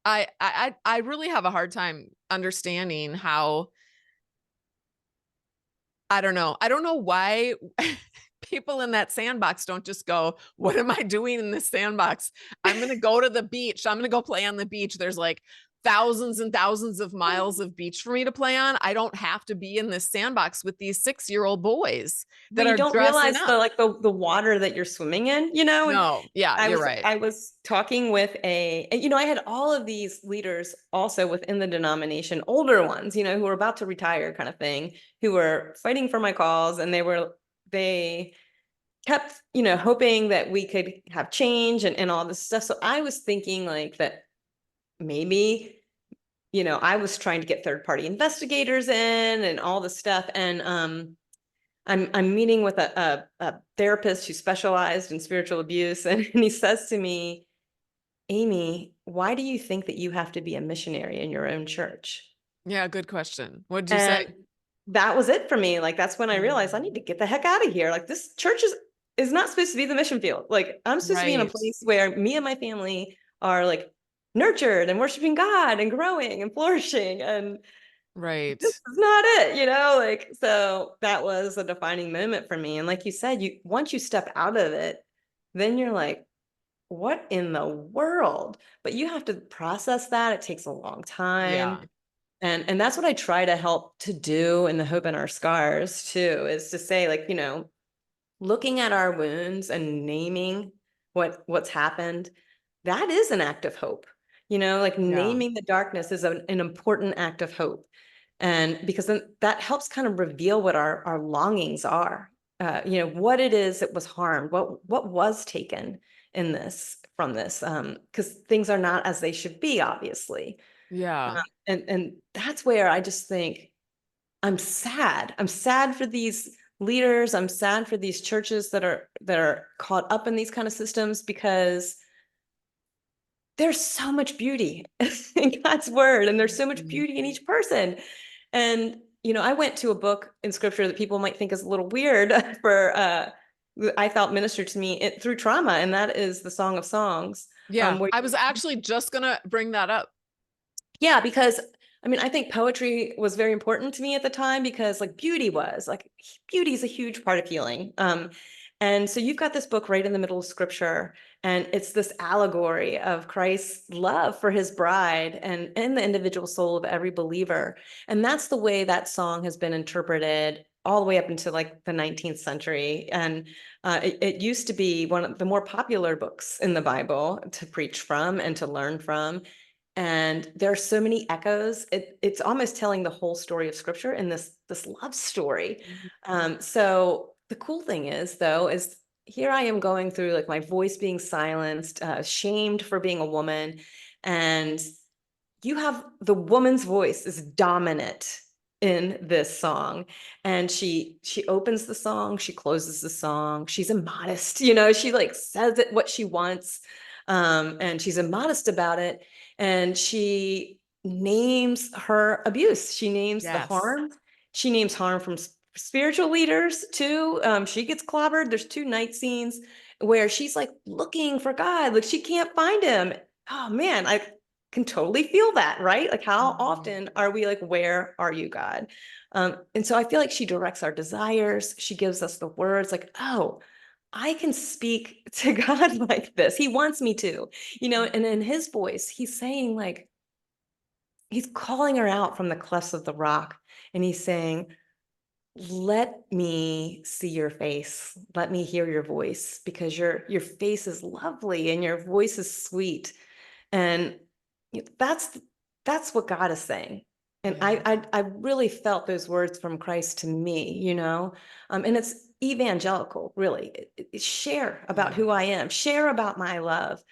I really have a hard time understanding how, I don't know. I don't know why people in that sandbox don't just go, what am I doing in this sandbox? I'm going to go to the beach. I'm going to go play on the beach. There's like thousands and thousands of miles of beach for me to play on. I don't have to be in this sandbox with these 6-year-old boys But that you are don't dressing realize up. the water that you're swimming in, and No. Yeah, I you're was right. I was talking with I had all of these leaders also within the denomination, older ones, who were about to retire kind of thing, who were fighting for my cause, and they kept, hoping that we could have change and all this stuff. So I was thinking like that maybe, I was trying to get third-party investigators in and all this stuff. And I'm meeting with a therapist who specialized in spiritual abuse, and he says to me, Aimee, why do you think that you have to be a missionary in your own church? Yeah, good question. What did you say? And that was it for me. Like, that's when I realized I need to get the heck out of here. Like, this church is not supposed to be the mission field. Like, I'm supposed to be in a Right. place where me and my family are like nurtured and worshiping God and growing and flourishing. And Right. this is not it, like, so that was a defining moment for me. And like you said, once you step out of it, then you're like, what in the world? But you have to process that. It takes a long time. Yeah. And that's what I try to help to do in the Hope in Our Scars too, is to say, like, looking at our wounds and naming what's happened, that is an act of hope. Like, Yeah. naming the darkness is an important act of hope. And because then that helps kind of reveal what our longings are, what it is that was harmed, what was taken in this, from this, because things are not as they should be, obviously. Yeah. And that's where I just think I'm sad. I'm sad for these leaders. I'm sad for these churches that are caught up in these kind of systems, because there's so much beauty in God's word, and there's so much Mhm. beauty in each person. And, I went to a book in scripture that people might think is a little weird I felt ministered to me through trauma, and that is the Song of Songs. Yeah, Where I was actually just gonna bring that up. Yeah, because I think poetry was very important to me at the time because beauty is a huge part of healing. And so you've got this book right in the middle of scripture, and it's this allegory of Christ's love for his bride and in the individual soul of every believer. And that's the way that song has been interpreted all the way up into like the 19th century. And it used to be one of the more popular books in the Bible to preach from and to learn from. And there are so many echoes. It's almost telling the whole story of scripture in this love story. So the cool thing is, though, is here I am going through like my voice being silenced, shamed for being a woman, and you have the woman's voice is dominant in this song. And she opens the song, she closes the song, she's immodest, she like says it what she wants, and she's immodest about it. And she names her abuse, she names the Yes. harm, she names harm from spiritual leaders too. She gets clobbered. There's 2 night scenes where she's like looking for God, like she can't find him. Oh man, I can totally feel that, right? Like how Mhm. often are we like, where are you, God? And so I feel like she directs our desires. She gives us the words like, oh, I can speak to God like this. He wants me to, and in his voice, he's saying like, he's calling her out from the clefts of the rock. And he's saying, let me see your face. Let me hear your voice because your face is lovely and your voice is sweet. And that's what God is saying. And Yeah. I really felt those words from Christ to me, and it's evangelical, really. Share about Yeah. who I am, share about my love.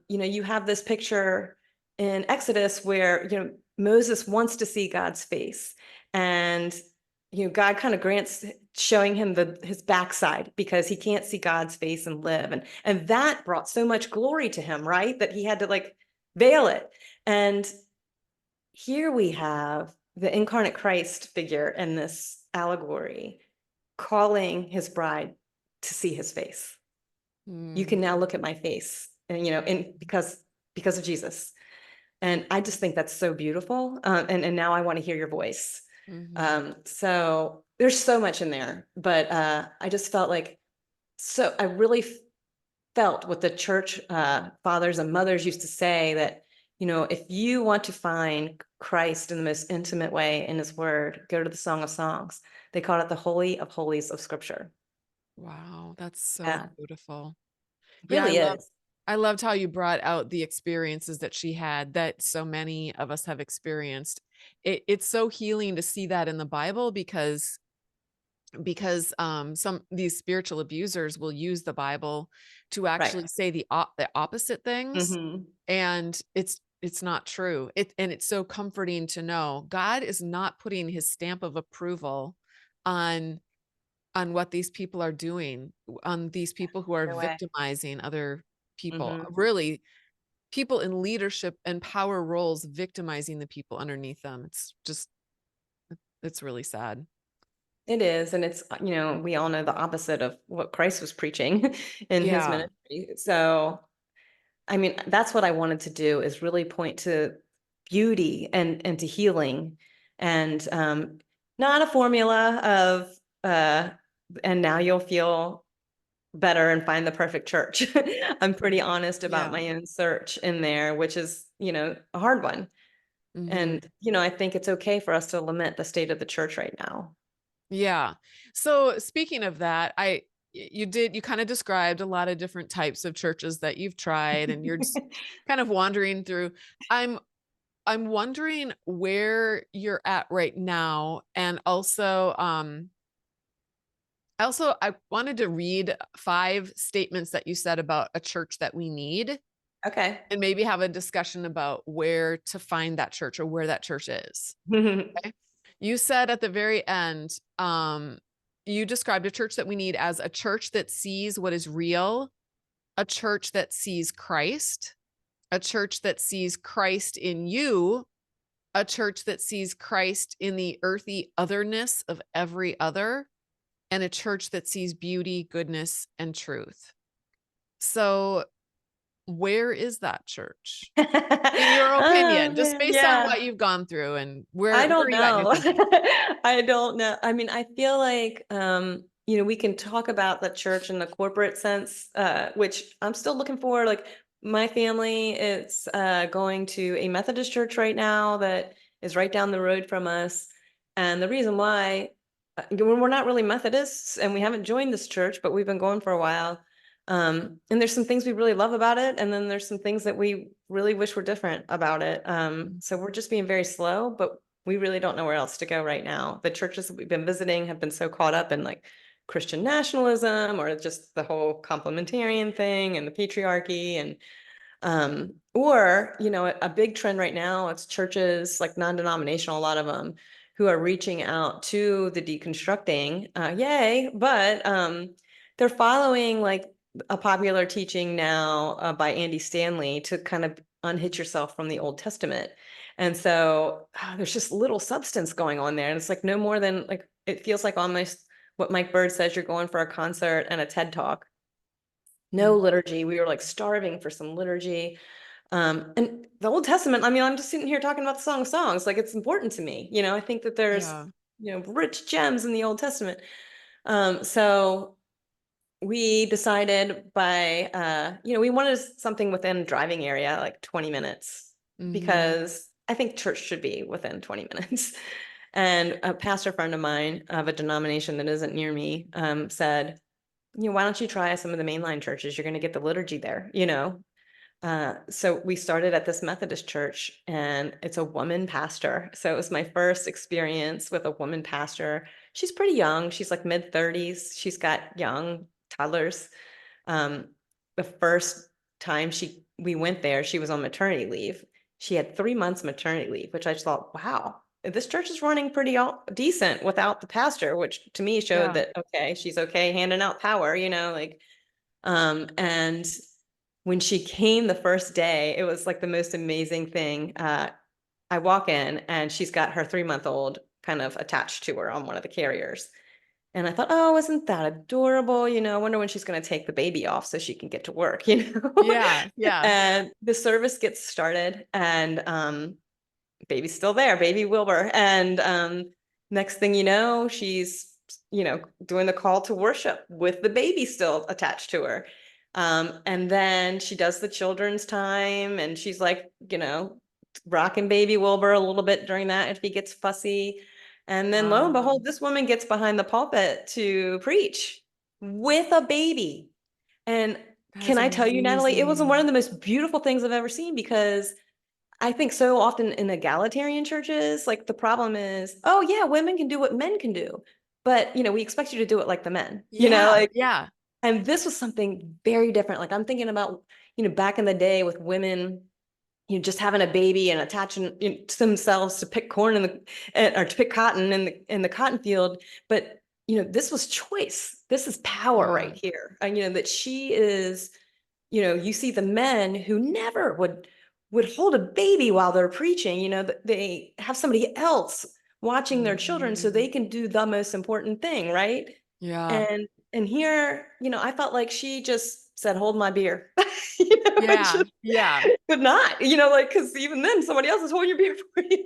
You have this picture in Exodus where, Moses wants to see God's face, and God kind of grants showing him his backside because he can't see God's face and live. And that brought so much glory to him, right? That he had to like veil it. And here we have the incarnate Christ figure in this allegory calling his bride to see his face. You Mm. can now look at my face, and because of Jesus. And I just think that's so beautiful. And now I want to hear your voice. Mhm. So there's so much in there, but I just felt like, so I really felt what the church fathers and mothers used to say, that, if you want to find Christ in the most intimate way in his word, go to the Song of Songs. They call it the Holy of Holies of Scripture. Wow, that's so Yeah, beautiful. it Yeah, really is. I loved how you brought out the experiences that she had that so many of us have experienced. It's so healing to see that in the Bible because some these spiritual abusers will use the Bible to Right. actually say the opposite things, Hmm. and it's not true. And it's so comforting to know God is not putting his stamp of approval on what these people are doing, on these people who are No way. victimizing other people. Hmm. Really, people in leadership and power roles victimizing the people underneath them. It's just it's really sad. It is. And it's, we all know the opposite of what Christ was preaching in his Yeah. ministry. So, that's what I wanted to do, is really point to beauty and to healing, and not a formula of, and now you'll feel better and find the perfect church. I'm pretty honest about Yeah. my own search in there, which is, a hard one. Mhm. And, I think it's okay for us to lament the state of the church right now. Yeah. So speaking of that, you kind of described a lot of different types of churches that you've tried and you're just kind of wandering through. I'm I'm wondering where you're at right now, and also I wanted to read 5 statements that you said about a church that we need, Okay. and maybe have a discussion about where to find that church or where that church is. Okay. You said at the very end, you described a church that we need as a church that sees what is real, a church that sees Christ, a church that sees Christ in you, a church that sees Christ in the earthy otherness of every other, and a church that sees beauty, goodness, and truth. So where is that church? In your Oh, opinion, just man, based on yeah. what you've gone through, and I where don't are you at in your know. thinking? I don't know. I mean, I feel like, we can talk about the church in the corporate sense, which I'm still looking for. Like my family is going to a Methodist church right now that is right down the road from us. And the reason why, we're not really Methodists and we haven't joined this church, but we've been going for a while. And there's some things we really love about it. And then there's some things that we really wish were different about it. So we're just being very slow, but we really don't know where else to go right now. The churches that we've been visiting have been so caught up in like Christian nationalism or just the whole complementarian thing and the patriarchy and or a big trend right now, it's churches like non-denominational, a lot of them who are reaching out to the deconstructing, yay, but they're following like a popular teaching now by Andy Stanley to kind of unhitch yourself from the Old Testament. And so there's just little substance going on there. And it's like no more than like, it feels like almost what Mike Bird says, you're going for a concert and a TED Talk. No liturgy. We were like starving for some liturgy. And the Old Testament, I mean, I'm just sitting here talking about the Song of Songs. Like it's important to me. I think that there's, Yeah. rich gems in the Old Testament. So we decided we wanted something within a driving area, like 20 minutes, because I think church should be within 20 minutes. And a pastor friend of mine of a denomination that isn't near me said, why don't you try some of the mainline churches? You're going to get the liturgy there, So we started at this Methodist church and it's a woman pastor. So it was my first experience with a woman pastor. She's pretty young. She's like mid-30s. She's got young toddlers. The first time we went there, she was on maternity leave. She had 3 months maternity leave, which I just thought, wow, this church is running pretty decent without the pastor, which to me showed that, okay, she's okay handing out power, and when she came the first day, it was like the most amazing thing. I walk in and she's got her 3-month-old kind of attached to her on one of the carriers. And I thought, oh, isn't that adorable? I wonder when she's going to take the baby off so she can get to work, Yeah. Yeah. And the service gets started and baby's still there, baby Wilbur. And next thing you know, she's, doing the call to worship with the baby still attached to her. And then she does the children's time and she's like, rocking baby Wilbur a little bit during that if he gets fussy. And then lo and behold, this woman gets behind the pulpit to preach with a baby. And can I tell you, Natalie, it was one of the most beautiful things I've ever seen because I think so often in egalitarian churches, like the problem is, oh yeah, women can do what men can do. But, we expect you to do it like the men, Yeah. and this was something very different. Like I'm thinking about, back in the day with women, just having a baby and attaching to themselves to pick corn or to pick cotton in the cotton field. But, this was choice. This is power right here. That she is, you see the men who never would hold a baby while they're preaching, they have somebody else watching their children so they can do the most important thing, right? Yeah. And here, I felt like she just said, hold my beer. Yeah. Yeah. Could not, because even then somebody else is holding your beer for you.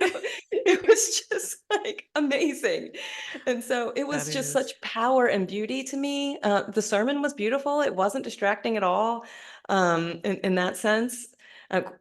It was just like amazing. And so it was just such power and beauty to me. The sermon was beautiful. It wasn't distracting at all in that sense.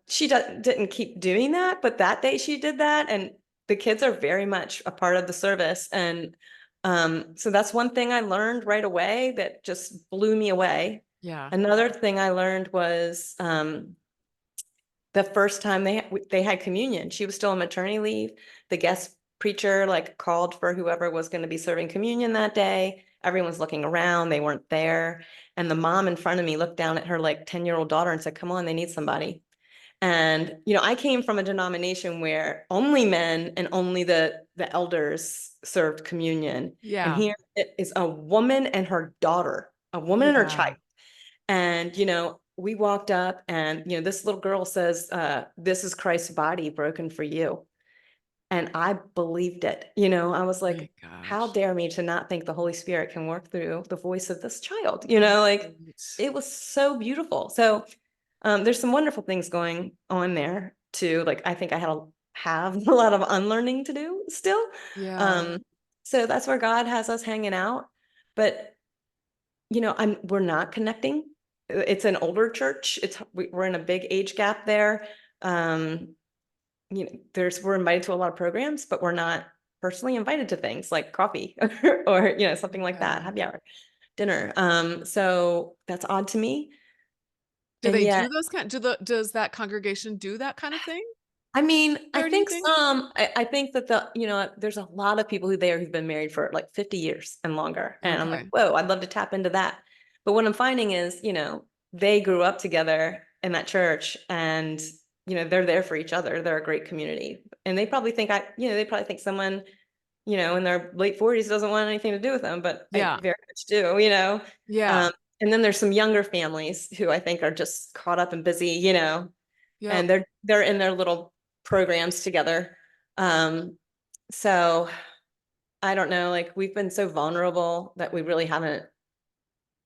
She didn't keep doing that, but that day she did that. And the kids are very much a part of the service. And so that's one thing I learned right away that just blew me away. Yeah. Another thing I learned was the first time they had communion, she was still on maternity leave. The guest preacher like called for whoever was going to be serving communion that day. Everyone's looking around, they weren't there. And the mom in front of me looked down at her like 10-year-old daughter and said, come on, they need somebody. And, I came from a denomination where only men and only the elders served communion. And Yeah. here it is a woman and her daughter, a woman and her child. And, we walked up and, this little girl says, this is Christ's body broken for you. And I believed it. I was Oh like, my how gosh. dare me to not think the Holy Spirit can work through the voice of this child, like Right. it was so beautiful. So there's some wonderful things going on there too. Like, I think I have a lot of unlearning to do still. Yeah. So that's where God has us hanging out. But, we're not connecting. It's an older church. We're in a big age gap there. Um, we're invited to a lot of programs, but we're not personally invited to things like coffee or, something like that, Yeah. happy hour, dinner. So that's odd to me. Do And they yet, do those does that congregation do that kind of thing? I mean, I There, do you think think? I think that there's a lot of people who've been married for like 50 years and longer. And I'm like, Okay. whoa, I'd love to tap into that. But what I'm finding is, they grew up together in that church and, they're there for each other. They're a great community. And they probably think someone, in their late 40s doesn't want anything to do with them, but I Yeah. very much do. Yeah. Um, and then there's some younger families who I think are just caught up and busy, Yep. and they're in their little programs together. Um, so I don't know, like we've been so vulnerable that we really haven't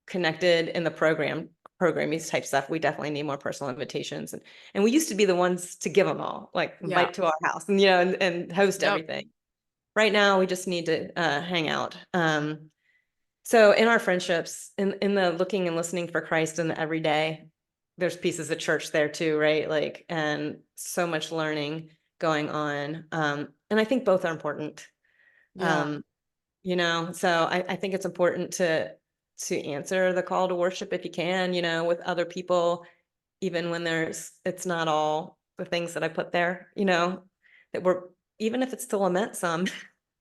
connected in the programming type stuff. We definitely need more personal invitations. And we used to be the ones to give them all, like Yeah. invite to our house and, and host Yep. everything. Right now, we just need to hang out. So in our friendships, in the looking and listening for Christ in the everyday, there's pieces of church there too, right? Like, and so much learning going on. And I think both are important. Yeah. Um, so I think it's important to answer the call to worship if you can, with other people, even when it's not all the things that I put there, that we're, even if it's to lament some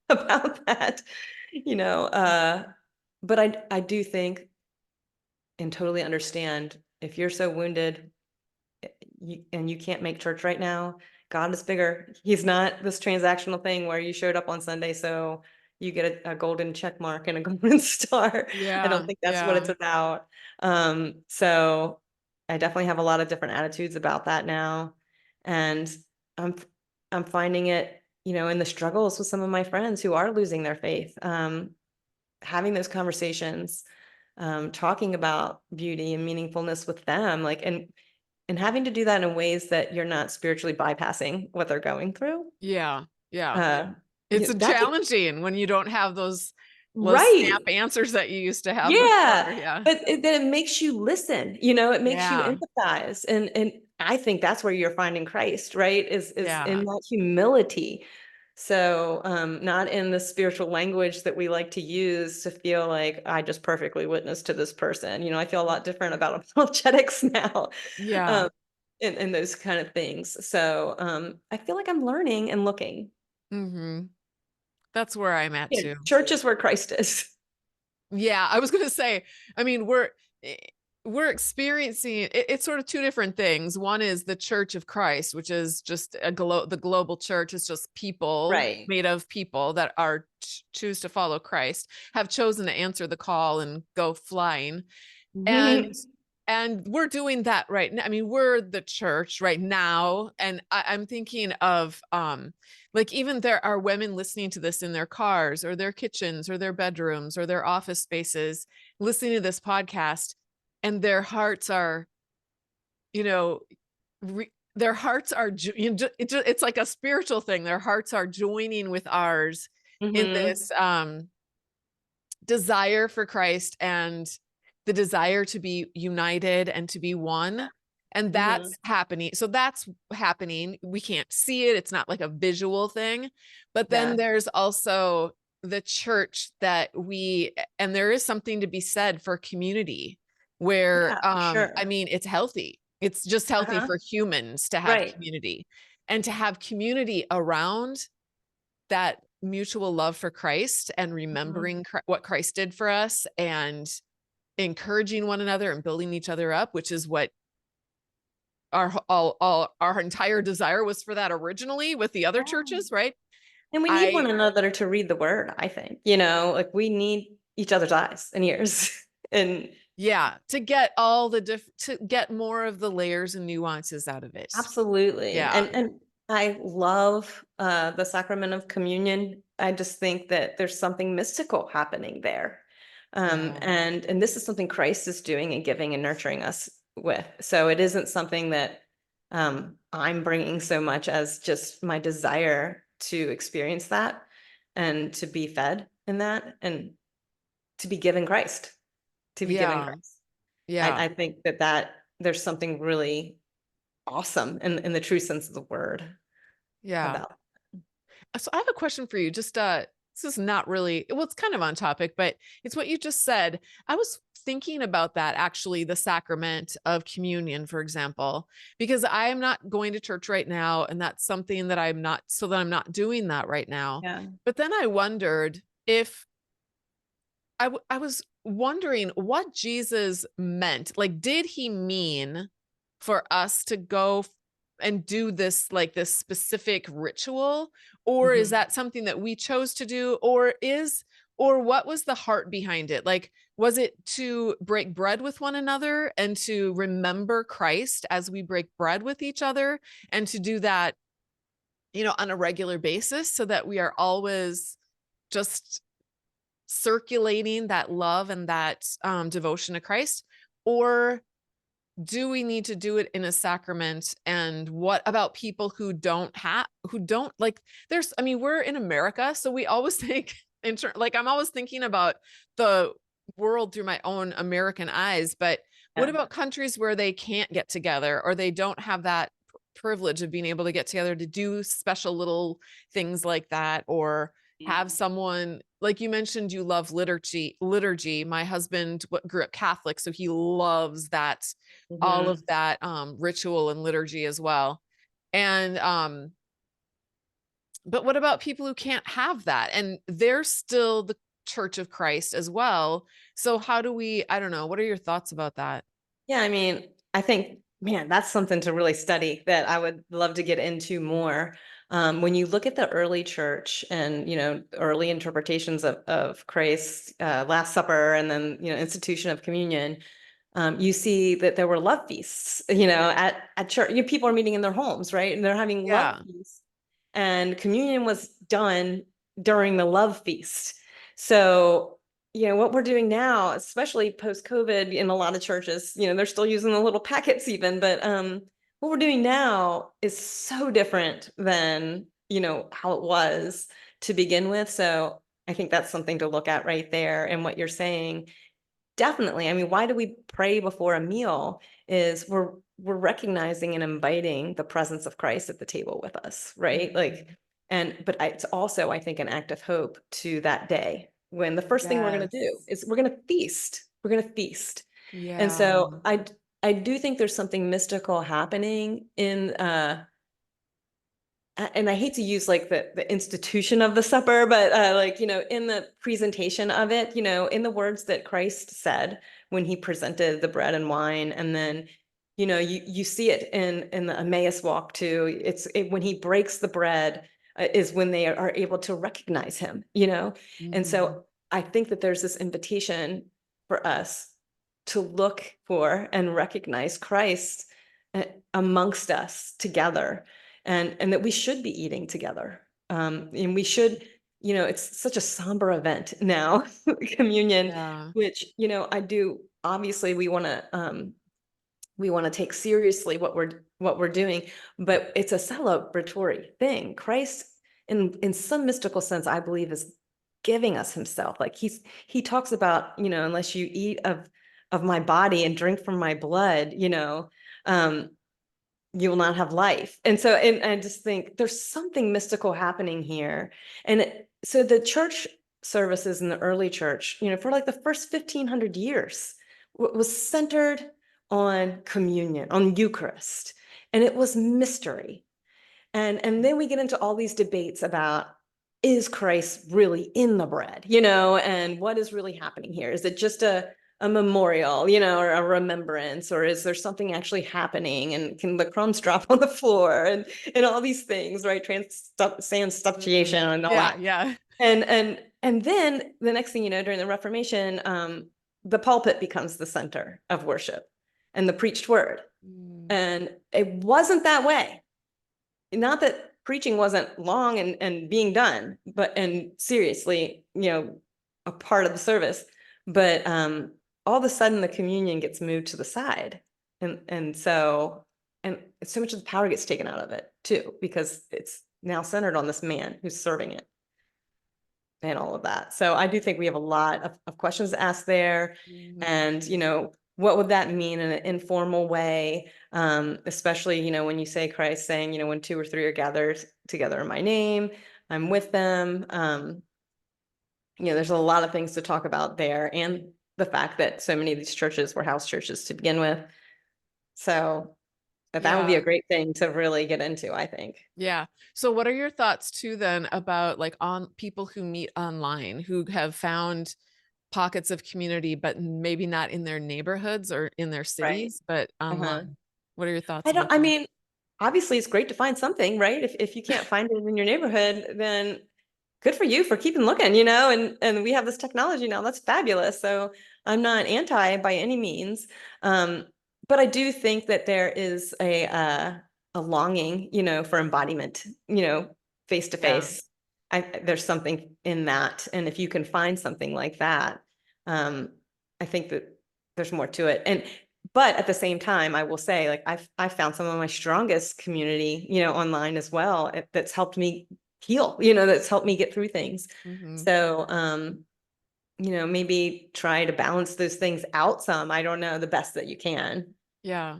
about that, but I do think and totally understand if you're so wounded and you can't make church right now, God is bigger. He's not this transactional thing where you showed up on Sunday, so you get a golden check mark and a golden star. I don't Yeah. think that's what Yeah. it's about. So I definitely have a lot of different attitudes about that now. And I'm I'm finding it, in the struggles with some of my friends who are losing their faith. Having those conversations, talking about beauty and meaningfulness with them, like, and having to do that in ways that you're not spiritually bypassing what they're going through. Yeah. Yeah. Uh, It's that's challenging when you don't have those snap right. answers that you used to have Yeah. before. Yeah. But then it makes you listen, it makes you Yeah. empathize. And I think that's where you're finding Christ, right? Is Yeah. in that humility. So not in the spiritual language that we like to use to feel like I just perfectly witnessed to this person. I feel a lot different about apologetics now. Yeah. Um, and those kind of things. So I feel like I'm learning and looking. Mm-hmm. That's where I'm at Yeah, too. church is where Christ is. Yeah, I was gonna say, I mean, eh, we're experiencing it's sort of two different things. One is the Church of Christ, which is just the global church is just people Right. made of people that are choose to follow Christ, have chosen to answer the call and go flying. And and we're doing that right now. I mean, we're the church right now. And I'm thinking of like even there are women listening to this in their cars or their kitchens or their bedrooms or their office spaces, listening to this podcast, and their hearts are, you know, their hearts are it's like a spiritual thing. Their hearts are joining with ours in Hmm. this desire for Christ and the desire to be united and to be one. And Hmm. that's happening. So that's happening. We can't see it. It's not like a visual thing. But then Yeah. there's also the church that and there is something to be said for community where, Yeah, for I sure. mean, it's healthy. It's just healthy Uh-huh. for humans to have Right. community and to have community around that mutual love for Christ and Mhm. remembering what Christ did for us and encouraging one another and building each other up, which is what all our entire desire was for that originally with the other Yeah. churches, right? And we need I one another to read the word, I think. Like we need each other's eyes and ears. And Yeah, to get all the to get more of the layers and nuances out of it. Absolutely. Yeah. And I love the sacrament of communion. I just think that there's something mystical happening there. Yeah. And this is something Christ is doing and giving and nurturing us with. So it isn't something that I'm bringing so much as just my desire to experience that and to be fed in that and to be given Christ, to be given Yeah. Christ. Yeah. I think that there's something really awesome in the true sense of the word Yeah. about. So I have a question for you. Just this is not really, well, it's kind of on topic, but it's what you just said. I was thinking about that actually, the sacrament of communion, for example, because I am not going to church right now, and that's something that I'm not, so that I'm not doing that right now. Yeah. But then I wondered if I was wondering what Jesus meant. Like, did he mean for us to go and do this, like this specific ritual? Or is Mhm. that something that we chose to do? Or what was the heart behind it? Like, was it to break bread with one another and to remember Christ as we break bread with each other, and to do that, on a regular basis, so that we are always just circulating that love and that devotion to Christ? Or do we need to do it in a sacrament? And what about people who don't like, I mean, we're in America, so we always think like, I'm always thinking about the world through my own American eyes, but what Yeah. about countries where they can't get together, or they don't have that privilege of being able to get together to do special little things like that, or have someone, like you mentioned, you love liturgy. My husband grew up Catholic, so he loves that, all of Mhm. that ritual and liturgy as well. And but what about people who can't have that, and they're still the Church of Christ as well? So how do we, I don't know, what are your thoughts about that? Yeah, I mean, I think, man, that's something to really study that I would love to get into more. When you look at the early church and, early interpretations of Christ's Last Supper and then, institution of communion, you see that there were love feasts, at church. People are meeting in their homes, right? And they're having love Yeah. feasts. And communion was done during the love feast. So, what we're doing now, especially post-COVID in a lot of churches, they're still using the little packets even, but what we're doing now is so different than, how it was to begin with. So I think that's something to look at right there. And what you're saying, definitely. I mean, why do we pray before a meal? Is we're recognizing and inviting the presence of Christ at the table with us, right? Like, Mhm. but it's also, I think, an act of hope to that day when the first thing we're going to do Yes. is we're going to feast. We're going to feast. And Yeah. so I do think there's something mystical happening in and I hate to use like the institution of the supper, but like, in the presentation of it, in the words that Christ said when he presented the bread and wine, and then, you see it in the Emmaus walk too. When he breaks the bread is when they are able to recognize him, and Mhm. so I think that there's this invitation for us to look for and recognize Christ amongst us together, and that we should be eating together. And we should, it's such a somber event now, communion, Yeah. which, I do, obviously we want to take seriously what we're doing, but it's a celebratory thing. Christ, in some mystical sense, I believe, is giving us himself. Like he talks about, unless you eat of my body and drink from my blood, um, you will not have life. And so, and I just think there's something mystical happening here. So the church services in the early church, for like the first 1500 years, was centered on communion, on Eucharist, and it was mystery. And then we get into all these debates about, is Christ really in the bread, and what is really happening here? Is it just a memorial, or a remembrance, or is there something actually happening? And can the crumbs drop on the floor, and all these things, right? Mhm. Transubstantiation and all Yeah. that. Yeah. And then the next thing you know, during the Reformation, the pulpit becomes the center of worship and the preached word. And it wasn't that way. Not that preaching wasn't long and being done, but, and seriously, a part of the service, but all of a sudden the communion gets moved to the side. And so much of the power gets taken out of it too, because it's now centered on this man who's serving it and all of that. So I do think we have a lot of questions to ask there. And, what would that mean in an informal way? Especially, when you say Christ saying, when 2 or 3 are gathered together in my name, I'm with them. There's a lot of things to talk about there, and the fact that so many of these churches were house churches to begin with. So that would be a great thing to really get into, I think. Yeah. So what are your thoughts too then about like on people who meet online, who have found pockets of community, but maybe not in their neighborhoods or in their cities, but online? What are your thoughts about that? I mean, obviously it's great to find something, right? If you can't find it in your neighborhood, then good for you for keeping looking, and we have this technology now. That's fabulous. So I'm not anti by any means. But I do think that there is a longing, for embodiment, face to face. There's something in that. And if you can find something like that, I think that there's more to it. But at the same time, I will say, like, I've found some of my strongest community, online as well. That's helped me heal, that's helped me get through things. So, maybe try to balance those things out some. I don't know, the best that you can. Yeah.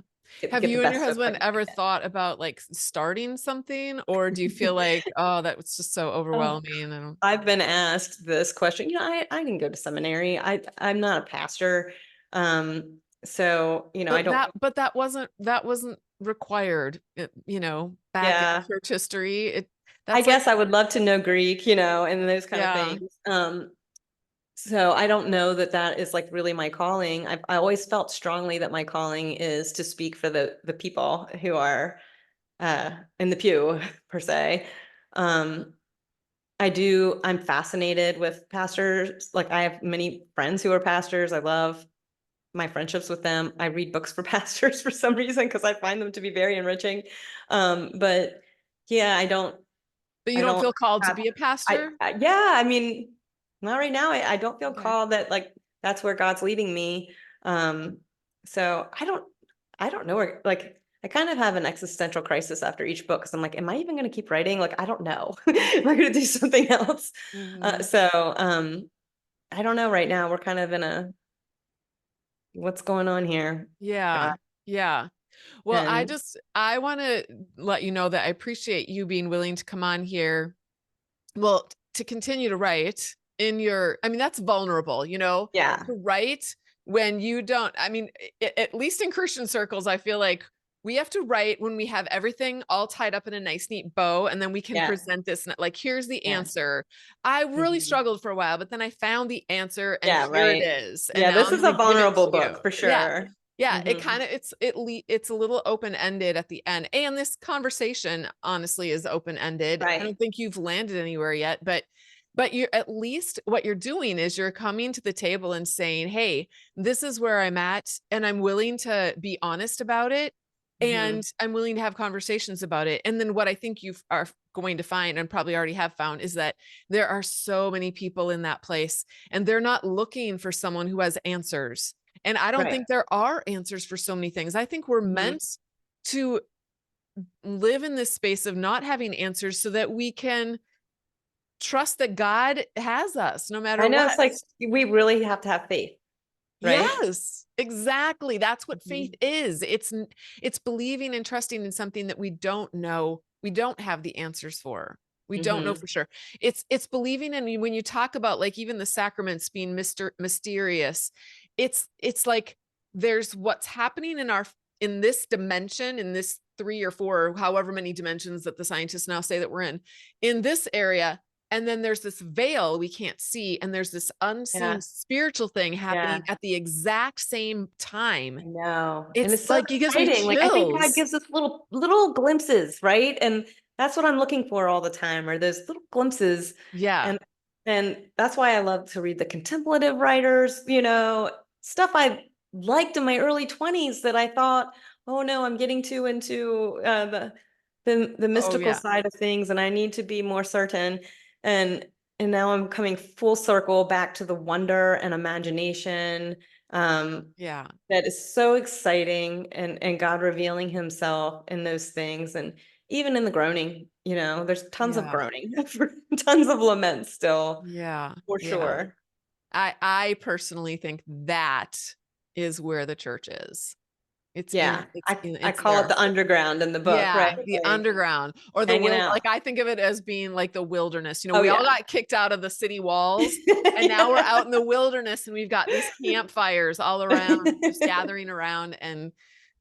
Have you and your husband ever thought about like starting something, or do you feel like, oh, that was just so overwhelming? And I've been asked this question. I didn't go to seminary. I'm not a pastor. So, I don't. But that wasn't required, back in church history. I guess I would love to know Greek, and those kind of things. So I don't know that is like really my calling. I always felt strongly that my calling is to speak for the people who are in the pew per se. I'm fascinated with pastors. Like, I have many friends who are pastors. I love my friendships with them. I read books for pastors for some reason, because I find them to be very enriching. But yeah, I don't. But you don't feel called to be a pastor? Yeah, I mean, not right now. I don't feel called that, like, that's where God's leading me. So I don't know where, like, I kind of have an existential crisis after each book, because I'm like, am I even going to keep writing? Like, I don't know. Am I going to do something else? So I don't know right now. We're kind of in a, what's going on here? Yeah. God. Yeah. Well, I want to let you know that I appreciate you being willing to come on here. Well, to continue to write that's vulnerable, Yeah. to write when you don't, at least in Christian circles, I feel like we have to write when we have everything all tied up in a nice, neat bow, and then we can present this, like, here's the answer. I really struggled for a while, but then I found the answer, and here it is. And now this is a vulnerable book for sure. Yeah. It kind of, it's a little open-ended at the end. And this conversation, honestly, is open-ended. I don't think you've landed anywhere yet, but you're, at least what you're doing is you're coming to the table and saying, hey, this is where I'm at, and I'm willing to be honest about it. And I'm willing to have conversations about it. And then what I think you are going to find, and probably already have found, is that there are so many people in that place, and they're not looking for someone who has answers. And I don't think there are answers for so many things. I think we're meant to live in this space of not having answers, so that we can trust that God has us no matter what. I know, it's like, we really have to have faith. Right? Yes, exactly. That's what faith is. It's believing and trusting in something that we don't know. We don't have the answers for. We don't know for sure. It's believing in, when you talk about, like, even the sacraments being mysterious, it's like there's what's happening in this dimension, in this 3 or 4, or however many dimensions that the scientists now say that we're in this area. And then there's this veil we can't see, and there's this unseen spiritual thing happening at the exact same time. I know. It's so like, it gives me chills. Like, I think God gives us little glimpses, right? And that's what I'm looking for all the time, are those little glimpses. Yeah. And that's why I love to read the contemplative writers, stuff I liked in my early 20s that I thought, oh no, I'm getting too into the Oh mystical yeah. side of things, and I need to be more certain. And now I'm coming full circle back to the wonder and imagination. Yeah. That is so exciting, and God revealing himself in those things, and even in the groaning, there's tons of Yeah. groaning, tons of lament still, Yeah. for Yeah. sure. I personally think that is where the church is. Yeah, I It's call it there. the underground in the book, right? Yeah, the Like underground or the hanging wild, out. like I think of it as being like the wilderness. Oh We all yeah. got kicked out of the city walls and now we're out in the wilderness and we've got these campfires all around, just gathering around and,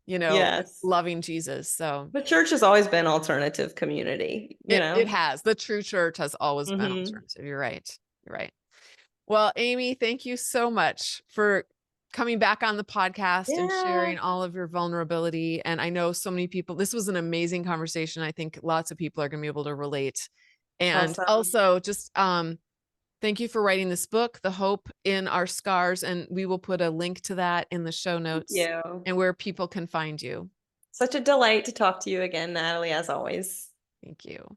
Yes. loving Jesus. So The church has always been alternative community, it has. The true church has always been hmm alternative. You're right. You're right. Well, Aimee, thank you so much for coming back on the podcast and Yeah. sharing all of your vulnerability. And I know so many people, this was an amazing conversation. I think lots of people are going to be able to relate. And Awesome. also just thank you for writing this book, The Hope in Our Scars. And we will put a link to that in the show Thank notes you. and where people can find you. Such a delight to talk to you again, Natalie, as always. Thank you.